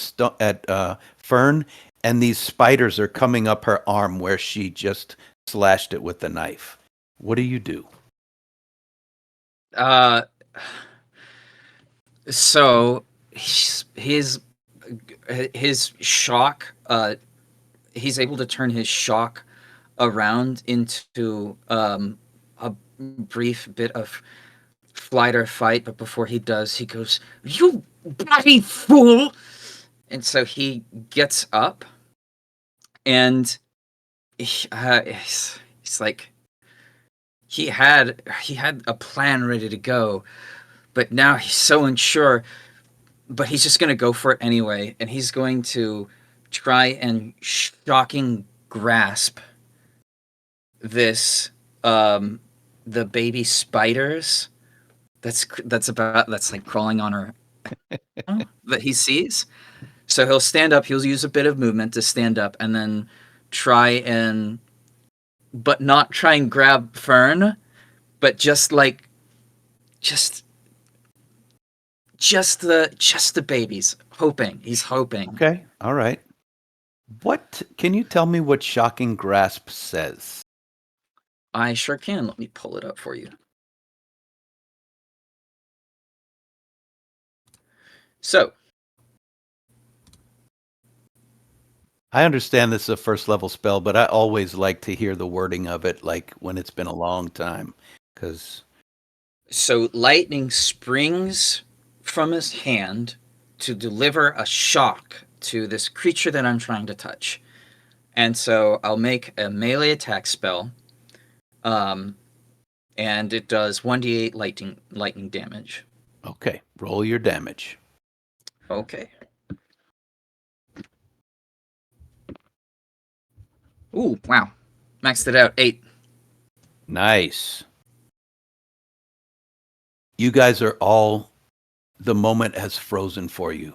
Fern, and these spiders are coming up her arm where she just slashed it with the knife. What do you do? uh, so his shock. He's able to turn his shock around into a brief bit of flight or fight. But before he does, he goes, "You bloody fool!" And so he gets up, and he's like, he had a plan ready to go, but now he's so unsure. But he's just going to go for it anyway, and he's going to try and shocking grasp this the baby spiders that's like crawling on her that he sees. So he'll stand up, he'll use a bit of movement to stand up, and then try and but not try and grab Fern, but just the babies, hoping. He's hoping. Okay. All right. What can you tell me what shocking grasp says? I sure can. Let me pull it up for you. So, I understand this is a first level spell, but I always like to hear the wording of it, like when it's been a long time, because lightning springs from his hand to deliver a shock to this creature that I'm trying to touch. And so I'll make a melee attack spell. And it does 1d8 lightning damage. okay, roll your damage. Okay. Ooh, wow. Maxed it out. 8. Nice. You guys are all, the moment has frozen for you,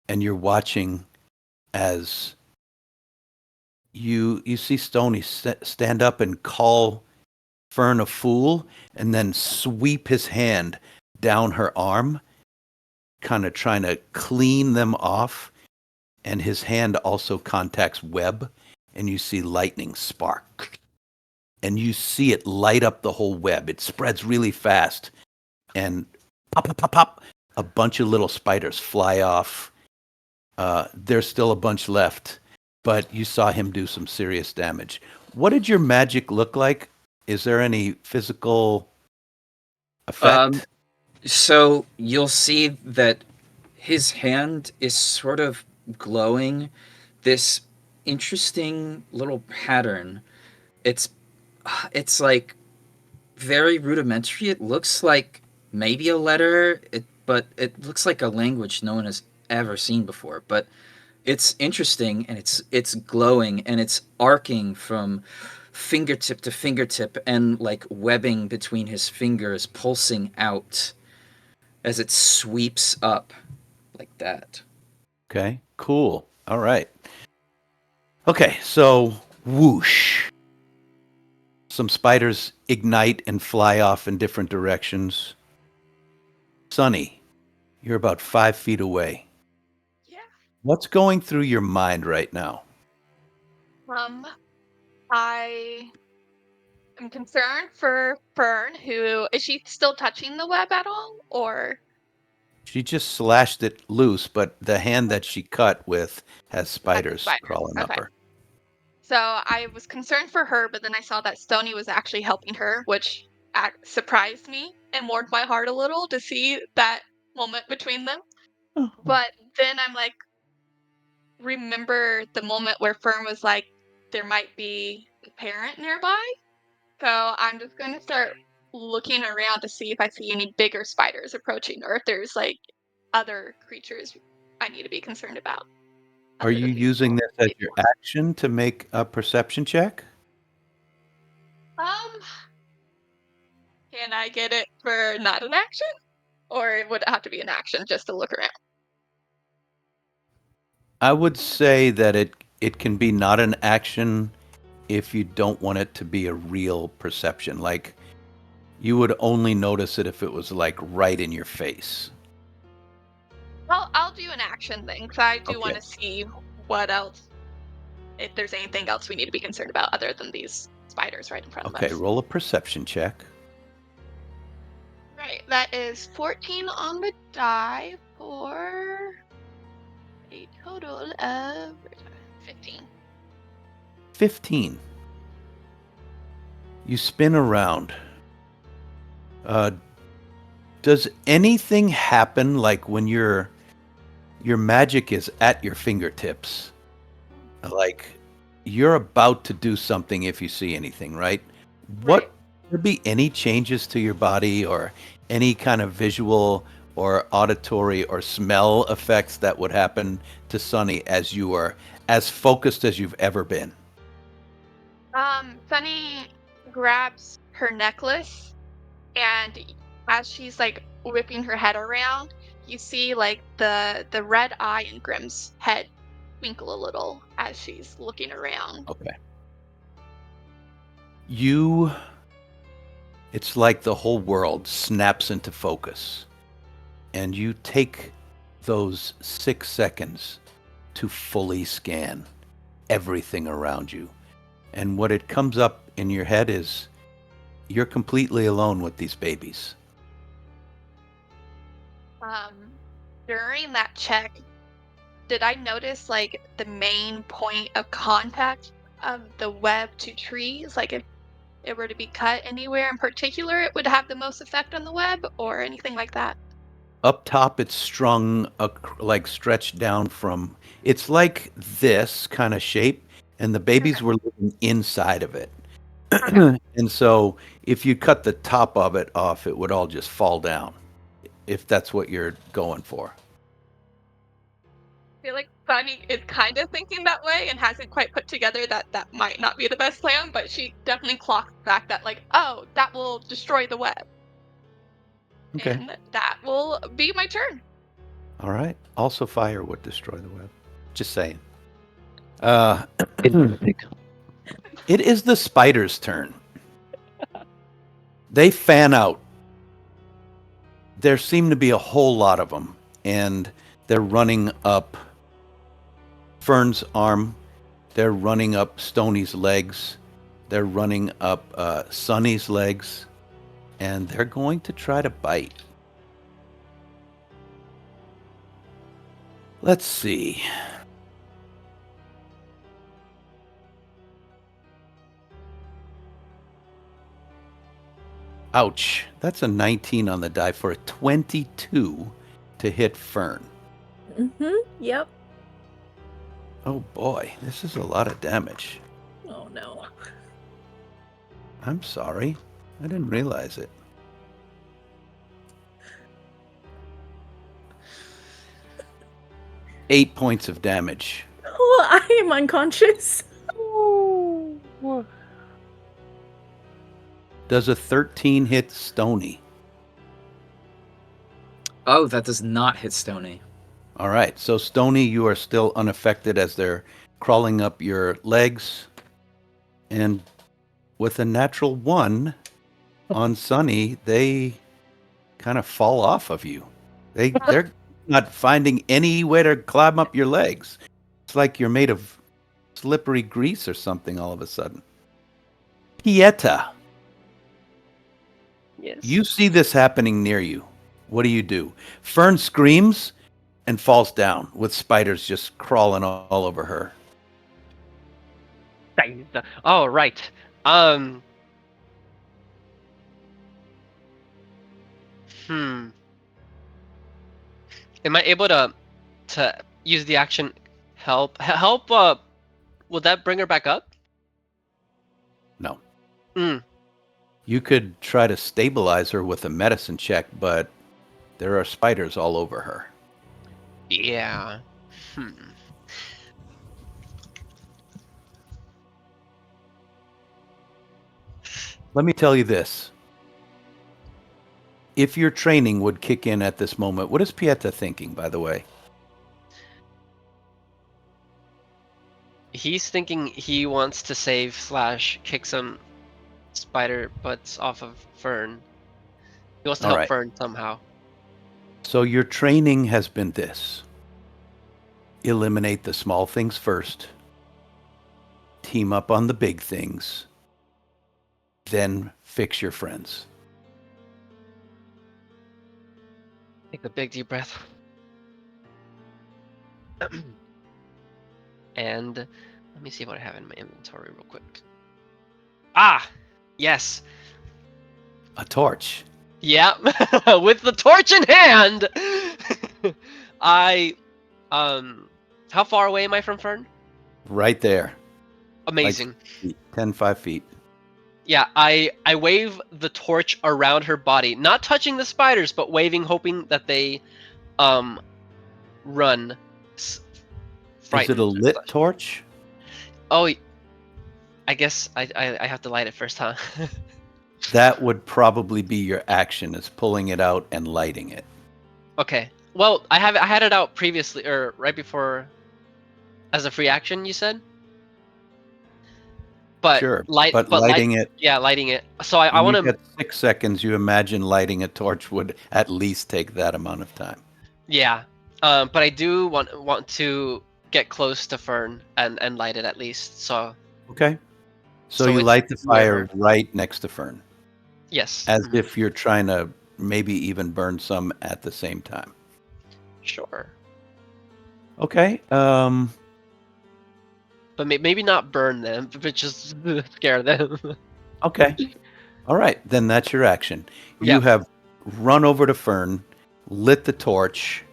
and you're watching as you see Stony stand up and call Fern a fool, and then sweep his hand down her arm, kind of trying to clean them off, and his hand also contacts web, and you see lightning spark, and you see it light up the whole web. It spreads really fast, and pop, pop, pop, pop, a bunch of little spiders fly off. There's still a bunch left, but you saw him do some serious damage. What did your magic look like? Is there any physical effect? So you'll see that his hand is sort of glowing this interesting little pattern. It's it's like very rudimentary. It looks like maybe a letter, but it looks like a language no one has ever seen before. But it's interesting, and it's glowing, and it's arcing from fingertip to fingertip, and like webbing between his fingers, pulsing out as it sweeps up like that. Okay, cool. All right. Okay, so whoosh. Some spiders ignite and fly off in different directions. Sunny, you're about 5 feet away. Yeah. What's going through your mind right now? I am concerned for Fern, who is she still touching the web at all? Or She just slashed it loose, but the hand that she cut with has has the spiders spiders? crawling up Okay. her. So I was concerned for her, but then I saw that Stony was actually helping her, which surprised me and warmed my heart a little to see that moment between them. But then I'm like, remember the moment where Fern was like, there might be a parent nearby. So I'm just going to start looking around to see if I see any bigger spiders approaching or if there's like other creatures I need to be concerned about Are other you than these using little this as baby your ones. action to make a perception check? Um, can I get it for not an action? Or would it have to be an action just to look around? I would say that it can be not an action if you don't want it to be a real perception. Like you would only notice it if it was like right in your face. Well, I'll do an action then, because I do want Okay. to see what else, if there's anything else we need to be concerned about other than these spiders right in front of Okay, us. roll a perception check. Right, that is 14 on the die for a total of 15. 15. You spin around. Uh, does anything happen like when your magic is at your fingertips? Like you're about to do something if you see anything, right? Right. What would be any changes to your body or any kind of visual or auditory or smell effects that would happen to Sunny as you are as focused as you've ever been? Sunny grabs her necklace, and as she's like whipping her head around, you see like the red eye in Grimm's head twinkle a little as she's looking around. Okay. You it's like the whole world snaps into focus and you take those 6 seconds to fully scan everything around you. And what it comes up in your head is you're completely alone with these babies. Um, During that check, did I notice like the main point of contact of the web to trees? Like if it were to be cut anywhere in particular, it would have the most effect on the web or anything like that? Up top, it's strung like stretched down from. It's like this kind of shape, and the Okay. babies were living inside of it. Okay. And so, if you cut the top of it off, it would all just fall down. If that's what you're going for. I feel like Sunny is kind of thinking that way and hasn't quite put together that that might not be the best plan, but she definitely clocks back that like, oh, that will destroy the web, Okay. and that will be my turn. All right. Also, fire would destroy the web. Just saying. Uh, it is the spider's turn. They fan out. There seem to be a whole lot of them, and they're running up Fern's arm. They're running up Stony's legs. They're running up Sunny's legs, and they're going to try to bite. Let's see. Ouch. That's a 19 on the die for a 22 to hit Fern. Yep. Oh boy, this is a lot of damage. Oh no. I'm sorry. I didn't realize it. Eight points of damage. Oh, I am unconscious. Does a 13 hit Stony? Oh, that does not hit Stony. All right, so Stony, you are still unaffected as they're crawling up your legs. And with a natural 1 on Sunny, they kind of fall off of you. They're not finding any way to climb up your legs. It's like you're made of slippery grease or something all of a sudden. Pieta, Yes. you see this happening near you. What do? Fern screams and falls down with spiders just crawling all over her. Oh, right. Um. Am I able to use the action help? Help. Would that bring her back up? No. Mm. You could try to stabilize her with a medicine check, but there are spiders all over her. Yeah. Let me tell you this. If your training would kick in at this moment, what is Pieta thinking, by the way? He's thinking he wants to save / kick some spider butts off of Fern. He wants to All help right. Fern somehow. So your training has been this. Eliminate the small things first. Team up on the big things. Then fix your friends. Take a big deep breath. And let me see what I have in my inventory real quick. Ah! Yes! A torch. Yeah! With the torch in hand! How far away am I from Fern? Right there. Amazing. Like 5 feet. Yeah, I wave the torch around her body, not touching the spiders, but waving, hoping that they run. Is Frightened. it a lit torch? Oh, I guess I have to light it first, huh? That would probably be your action, is pulling it out and lighting it. Okay. Well, I had it out previously, or right before, as a free action. You said. But Sure, but lighting it. Yeah, lighting it. So I When want you to. get 6 seconds, you imagine lighting a torch would at least take that amount of time. Yeah. But I do want to get close to Fern and light it at least. So. Okay. So So you it's light the fire nearer. right next to Fern, Yes. as if you're trying to maybe even burn some at the same time. Sure. Okay. But maybe not burn them, but just scare them. Okay. All right. Then that's your action. You Yep. have run over to Fern, lit the torch.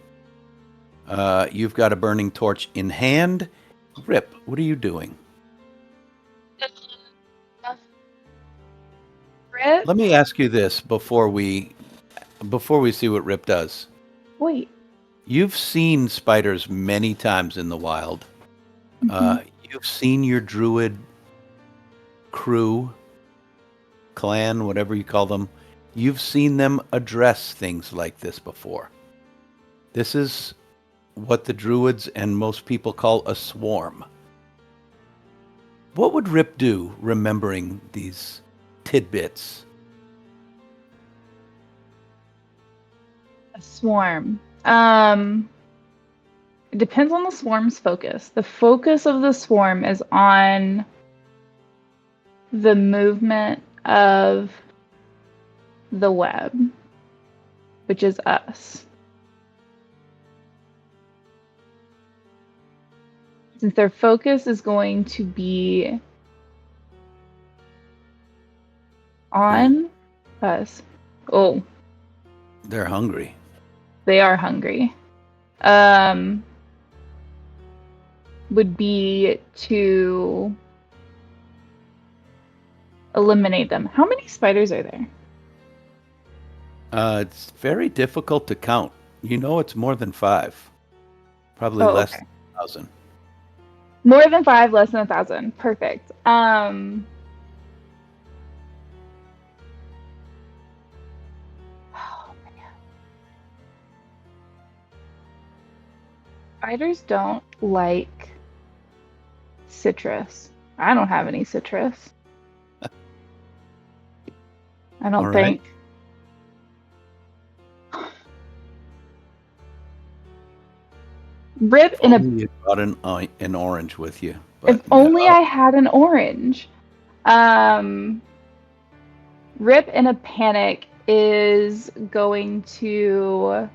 You've got a burning torch in hand. Rip, what are you doing? Rip? Let me ask you this before we see what Rip does. Wait. You've seen spiders many times in the wild. You've seen your druid crew, clan, whatever you call them. You've seen them address things like this before. This is what the druids and most people call a swarm. What would Rip do remembering these tidbits? A swarm. It depends on the swarm's focus. The focus of the swarm is on the movement of the web, which is us. Since their focus is going to be on us. Oh, They're hungry. they are hungry. Would be to eliminate them. How many spiders are there? It's very difficult to count. You know it's more than 5. Probably Oh, less okay. than 1,000. More than 5, less than 1,000. Perfect. Oh man. Spiders don't like citrus. I don't have any citrus. I don't All right. think. Rip If in a. only you brought an orange with you. If But only no. I had an orange. Rip in a panic is going to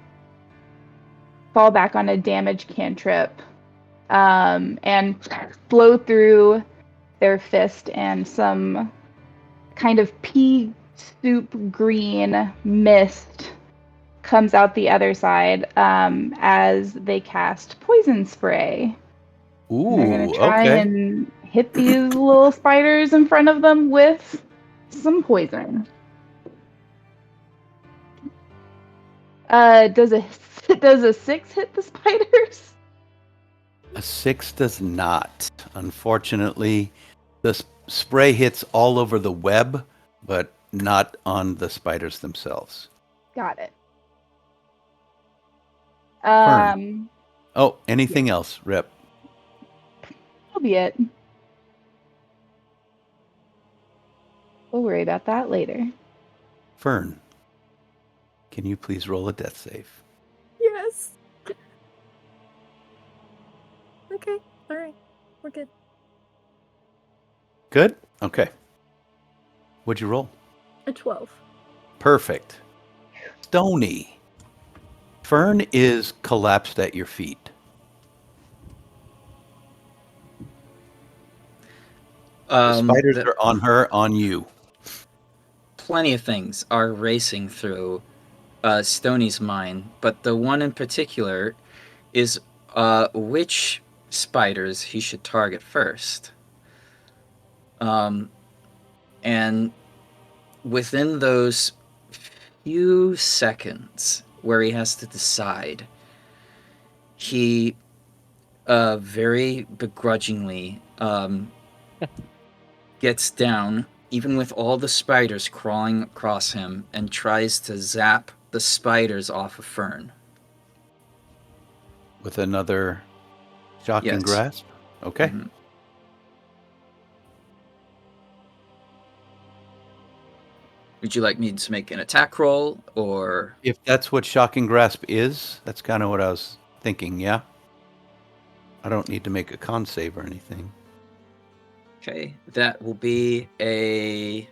fall back on a damage cantrip and blow through their fist, and some kind of pea soup green mist comes out the other side as they cast poison spray. And they're going Ooh, to try okay. and hit these little spiders in front of them with some poison. Does a 6 hit the spiders? A 6 does not. Unfortunately, the spray hits all over the web, but not on the spiders themselves. Got it. Fern. Oh, anything else, Rip? That'll be it. We'll worry about that later. Fern, can you please roll a death save? Yes. Okay. All right. We're good. Good? Okay. What'd you roll? A 12. Perfect. Stony. Fern is collapsed at your feet. The spiders are on her, on you. Plenty of things are racing through Stony's mind, but the one in particular is which spiders he should target first. And within those few seconds where he has to decide, he very begrudgingly gets down, even with all the spiders crawling across him, and tries to zap the spiders off of Fern. With another shocking Yes. grasp? Okay. Mhm. Would you like me to make an attack roll, or... If that's what shocking grasp is, that's kind of what I was thinking, yeah? I don't need to make a con save or anything. Okay, that will be a...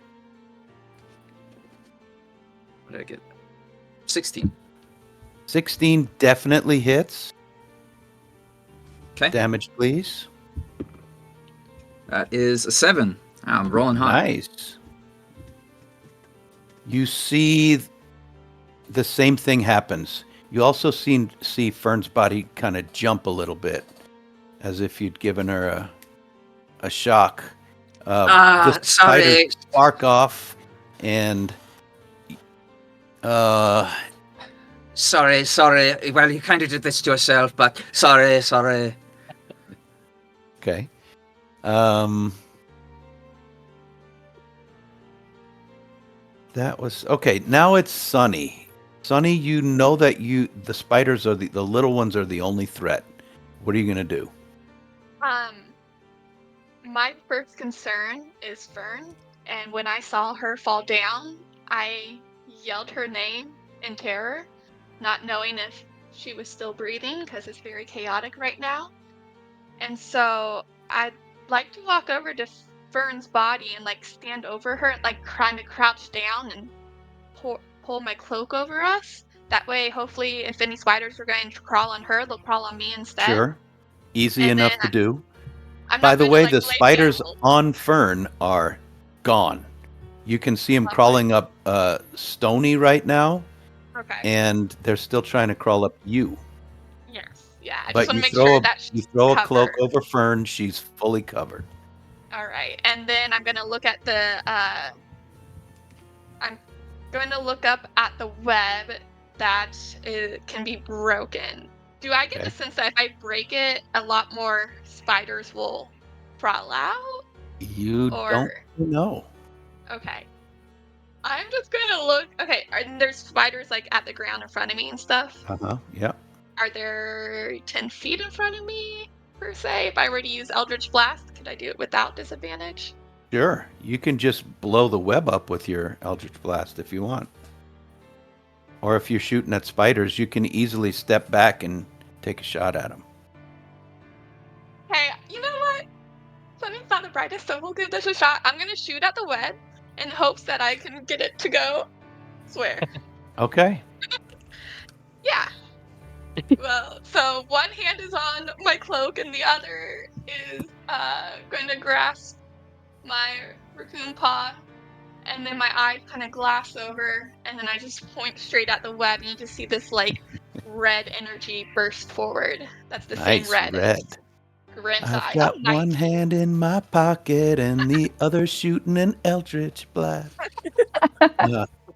What did I get? 16. 16 definitely hits. Okay. Damage, please. That is a 7. I'm rolling hot. Nice. You see the same thing happens. You also see Fern's body kind of jump a little bit, as if you'd given her a shock. The Sorry. spiders spark off, and Sorry. Well, you kind of did this to yourself, but sorry. okay. That was okay. Now it's Sunny. Sunny, you know that the spiders are the little ones are the only threat. What are you gonna do? My first concern is Fern, and when I saw her fall down, I yelled her name in terror, not knowing if she was still breathing because it's very chaotic right now. And so I'd like to walk over to Fern's body and like stand over her, like kind of crouch down and pull my cloak over us. That way, hopefully, if any spiders are going to crawl on her, they'll crawl on me instead. Sure. Easy And enough then to do. I'm By not the gonna way, like the lay spiders down. on Fern are gone. You can see them Lovely. crawling up Stony right now, Okay. and they're still trying to crawl up you. Yes. Yeah. I just But want you to make sure that you she's throw a covered. cloak over Fern. She's fully covered. All right. And then I'm gonna look at the. I'm going to look up at the web that can be broken. Do I get Okay. the sense that if I break it, a lot more spiders will crawl out? You Or don't know. okay. I'm just gonna look. Okay, there's spiders like at the ground in front of me and stuff. Yeah. Are there 10 feet in front of me, per se? If I were to use Eldritch Blast, could I do it without disadvantage? Sure. You can just blow the web up with your Eldritch Blast if you want. Or if you're shooting at spiders, you can easily step back and take a shot at them. Hey, you know what? Something's not the brightest, so we'll give this a shot. I'm gonna shoot at the web in hopes that I can get it to go. Swear. Okay. Yeah. Well, so one hand is on my cloak and the other is going to grasp my raccoon paw, and then my eyes kind of glass over, and then I just point straight at the web, and you just see this like red energy burst forward. That's the same Nice red red. as Grim's I've eye. got Oh, nice. one hand in my pocket and the other shooting an Eldritch Blast.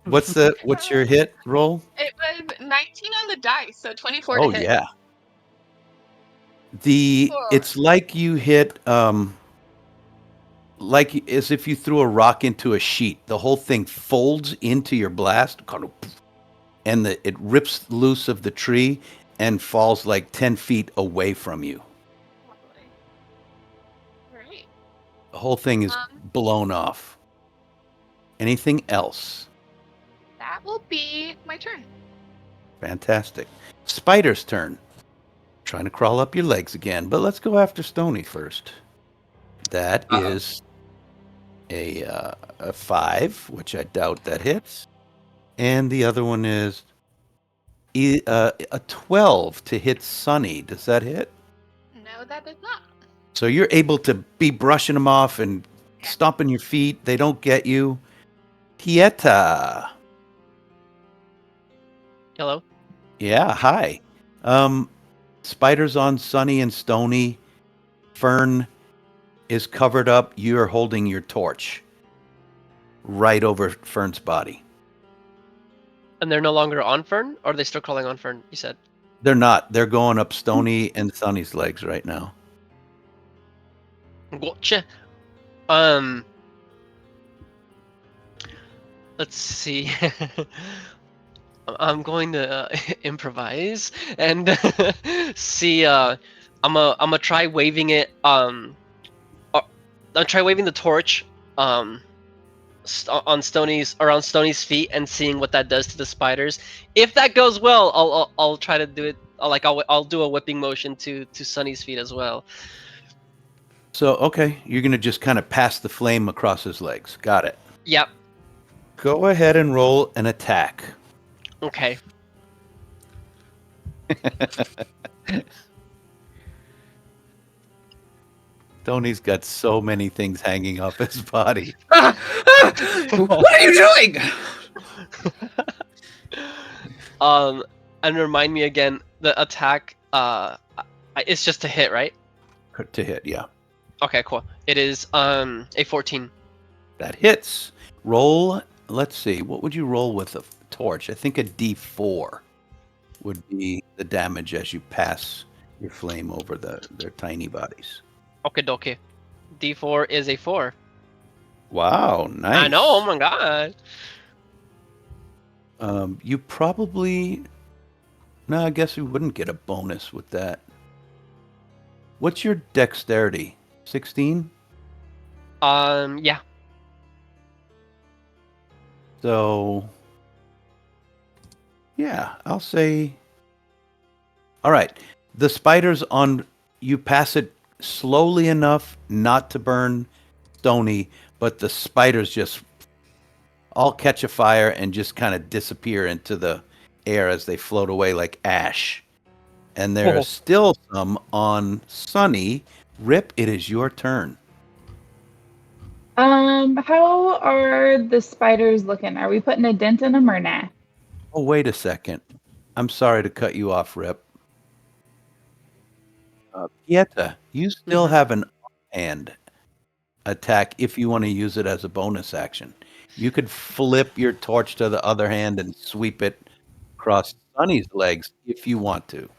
What's your hit roll? It was 19 on the dice, so 24 Oh to hit. yeah. Four. It's like you hit like as if you threw a rock into a sheet. The whole thing folds into your blast, kind of, and it rips loose of the tree and falls like 10 feet away from you. Lovely. Great. The whole thing is blown off. Anything else? That will be my turn. Fantastic. Spider's turn. Trying to crawl up your legs again, but let's go after Stony first. That is a 5, which I doubt that hits. And the other one is a 12 to hit Sunny. Does that hit? No, that does not. So you're able to be brushing them off and stomping your feet. They don't get you. Pieta. Hello. Yeah, hi. Spiders on Sunny and Stony. Fern is covered up. You're holding your torch right over Fern's body. And they're no longer on Fern, or are they still crawling on Fern? You said. They're not. They're going up Stony and Sunny's legs right now. Gotcha. Let's see. I'm going to improvise and see. I'm gonna try waving it. I'll try waving the torch. On Stony's around Stony's feet and seeing what that does to the spiders. If that goes well, I'll try to do it. I'll do a whipping motion to Sunny's feet as well. So okay, you're gonna just kind of pass the flame across his legs. Got it. Yep. Go ahead and roll an attack. Okay. Tony's got so many things hanging off his body. What are you doing? And remind me again, the attack. It's just a hit, right? To hit, yeah. Okay, cool. It is a 14. That hits. Roll. Let's see. What would you roll with a torch? I think a D4 would be the damage as you pass your flame over their tiny bodies. Okay, dokie. D4 is a 4. Wow, nice. I know. Oh my god. You probably. No, I guess you wouldn't get a bonus with that. What's your dexterity? 16? Yeah. So, yeah, I'll say. All right. The spiders on you pass it slowly enough not to burn Stony, but the spiders just all catch a fire and just kind of disappear into the air as they float away like ash. And there are still some on Sunny. Rip, it is your turn. How are the spiders looking? Are we putting a dent in them or nah? Oh, wait a second. I'm sorry to cut you off, Rip. Pieta, you still Mhm. have an hand attack if you want to use it as a bonus action. You could flip your torch to the other hand and sweep it across Sunny's legs if you want to.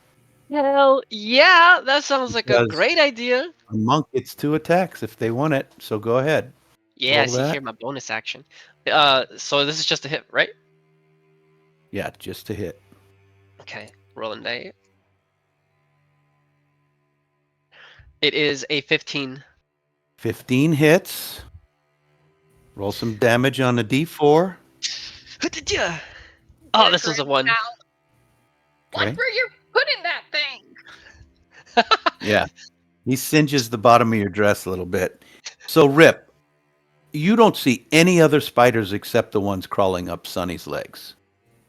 Hell yeah, that sounds like a Because great idea. a monk gets 2 attacks if they want it, so go ahead. Yeah, Roll see that. here, my bonus action. So this is just a hit, right? Yeah, just to hit. Okay, rolling die. It is a 15. 15 hits. Roll some damage on the d4. Oh, this was a 1. Now, Okay. where you putting that thing? Yeah. He singes the bottom of your dress a little bit. So, Rip, you don't see any other spiders except the ones crawling up Sunny's legs.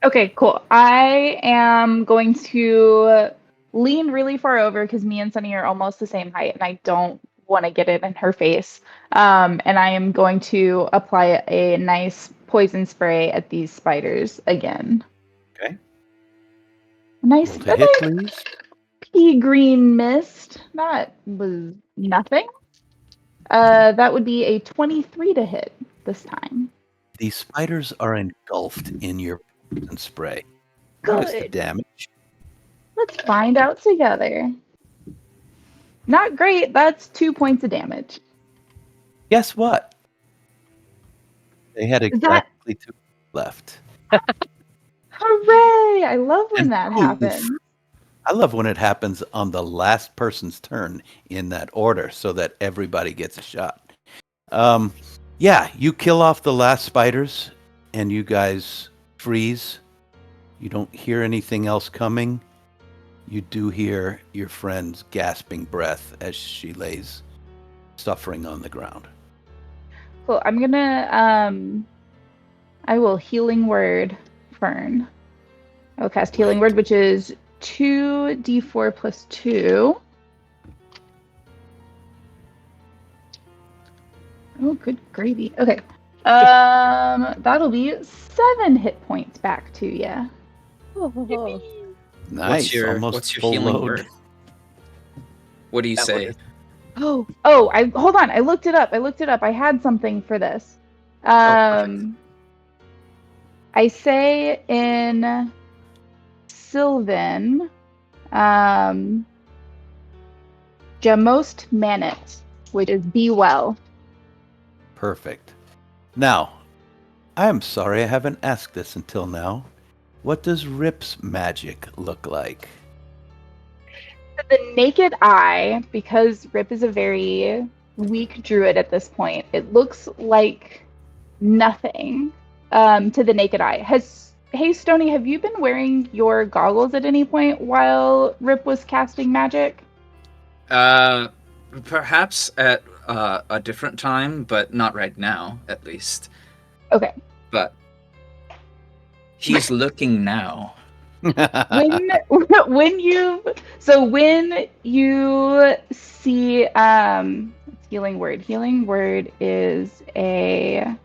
Okay, cool. I am going to lean really far over because me and Sunny are almost the same height, and I don't want to get it in her face. And I am going to apply a nice poison spray at these spiders again. Okay. Nice, Roll to hit, please. pea green mist. That was nothing. That would be a 23 to hit this time. These spiders are engulfed in your poison spray. What is the Good. damage? Let's find out together. Not great. That's 2 points of damage. Guess what? They had that- exactly 2 left. Hooray! I love when And that poof. happens. I love when it happens on the last person's turn in that order so that everybody gets a shot. Yeah, you kill off the last spiders and you guys freeze. You don't hear anything else coming. You do hear your friend's gasping breath as she lays suffering on the ground. Cool. I'm gonna I will healing word Fern. I'll cast healing word, which is 2d4 plus 2. Oh, good gravy. Okay. That'll be 7 hit points back to you. Oh, Nice, almost what's your full healing load. word? What do you That say? Oh, I hold on. I looked it up. I had something for this. perfect. I say in Sylvan, Jamost Manet, which is be well. Perfect. Now, I am sorry I haven't asked this until now. What does Rip's magic look like? The naked eye, because Rip is a very weak druid at this point, it looks like nothing to the naked eye. Hey Stony, have you been wearing your goggles at any point while Rip was casting magic? Perhaps at a different time, but not right now, at least. Okay. But he's looking now. When you see healing word is a,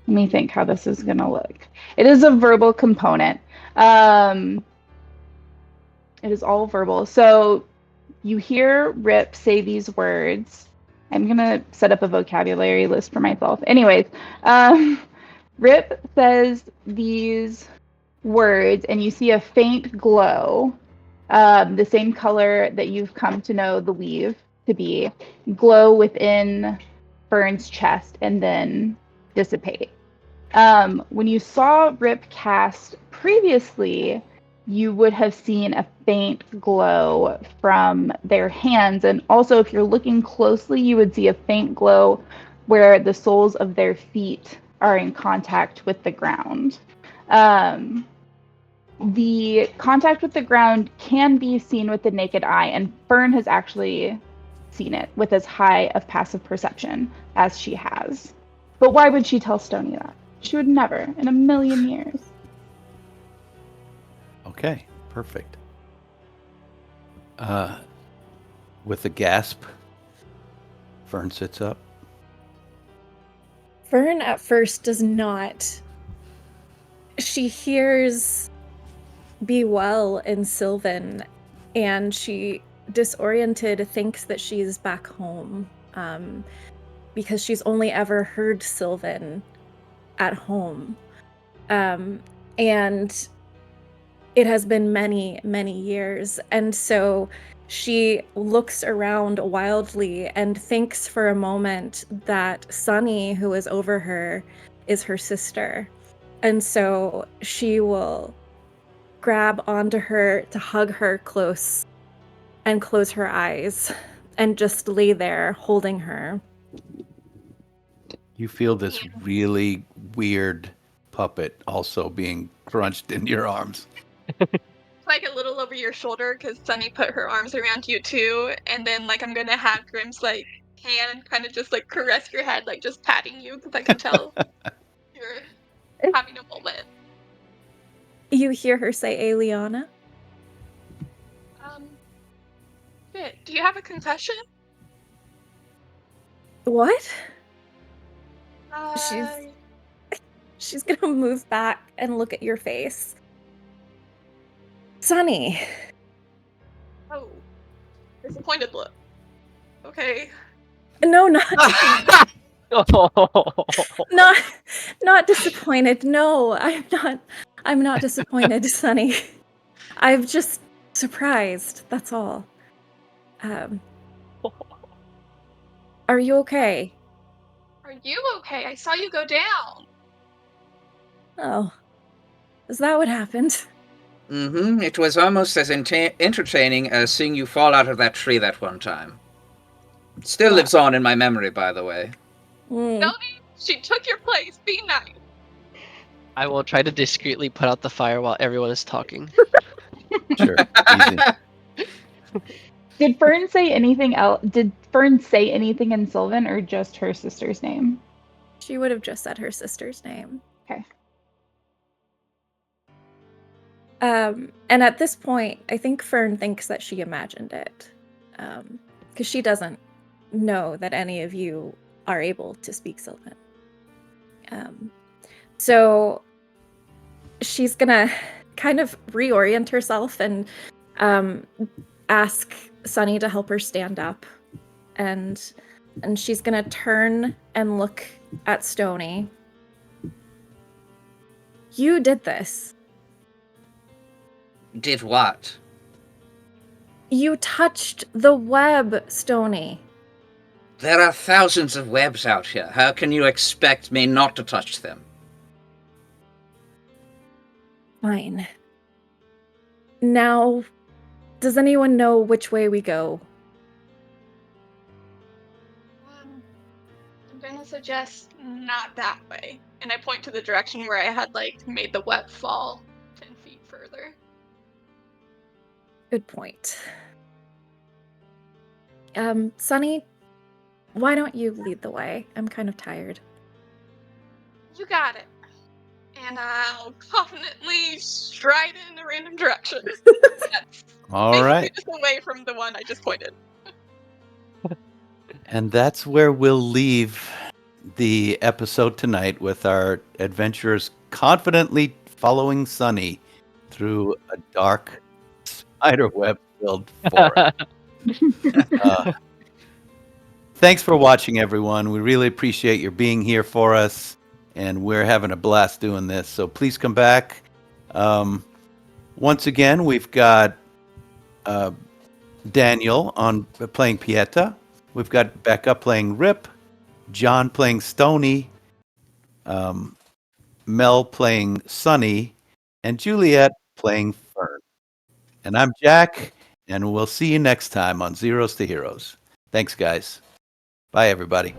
let me think how this is gonna look. It is a verbal component. It is all verbal. So you hear Rip say these words. I'm gonna set up a vocabulary list for myself. Anyways, Rip says these words and you see a faint glow, the same color that you've come to know the weave to be, glow within Fern's chest and then dissipate. When you saw Rip cast previously, you would have seen a faint glow from their hands, and also if you're looking closely, you would see a faint glow where the soles of their feet are in contact with the ground. The contact with the ground can be seen with the naked eye, and Fern has actually seen it with as high of passive perception as she has. But why would she tell Stony that? She would never in a million years. Okay, perfect. With a gasp, Fern sits up. Fern at first does not. She hears "Be well" in Sylvan, and she, disoriented, thinks that she's back home, because she's only ever heard Sylvan at home. And it has been many, many years. And so she looks around wildly and thinks for a moment that Sunny, who is over her, is her sister. And so she will grab onto her to hug her close and close her eyes and just lay there holding her. You feel this really weird puppet also being crunched in your arms. Like a little over your shoulder because Sunny put her arms around you too, and then like I'm gonna have Grimm's like hand kind of just like caress your head, like just patting you because I can tell you're having a moment. You hear her say, "Eliana?" Shit, do you have a concussion? What? Uh, She's gonna move back and look at your face. Sunny. oh, disappointed look. Okay. No, not Oh. not disappointed. No, I'm not disappointed, Sunny. I'm just surprised, that's all. Are you okay? Are you okay? I saw you go down. Oh. Is that what happened? Mm-hmm. It was almost as entertaining as seeing you fall out of that tree that one time. It still Wow. lives on in my memory, by the way. Mm. She took your place. Be nice. I will try to discreetly put out the fire while everyone is talking. Sure. Easy. Did Fern say anything else? Did Fern say anything in Sylvan or just her sister's name? She would have just said her sister's name. Okay. And at this point, I think Fern thinks that she imagined it. Because she doesn't know that any of you are able to speak Sylvan. So she's gonna kind of reorient herself and ask Sunny to help her stand up. And she's gonna turn and look at Stony. You did this. Did what? You touched the web, Stony. There are thousands of webs out here. How can you expect me not to touch them? Fine. Now, does anyone know which way we go? I'm gonna suggest not that way. And I point to the direction where I had like made the web fall 10 feet further. Good point. Sunny, why don't you lead the way? I'm kind of tired. You got it. And I'll confidently stride in a random direction. That's All basically right. just away from the one I just pointed. And that's where we'll leave the episode tonight with our adventurers confidently following Sunny through a dark spiderweb filled forest. Thanks for watching, everyone. We really appreciate your being here for us, and we're having a blast doing this. So please come back. Once again, we've got Daniel on playing Pieta. We've got Becca playing Rip, John playing Stony, Mel playing Sunny, and Juliet playing Fern. And I'm Jack, and we'll see you next time on Zeros to Heroes. Thanks, guys. Bye, everybody.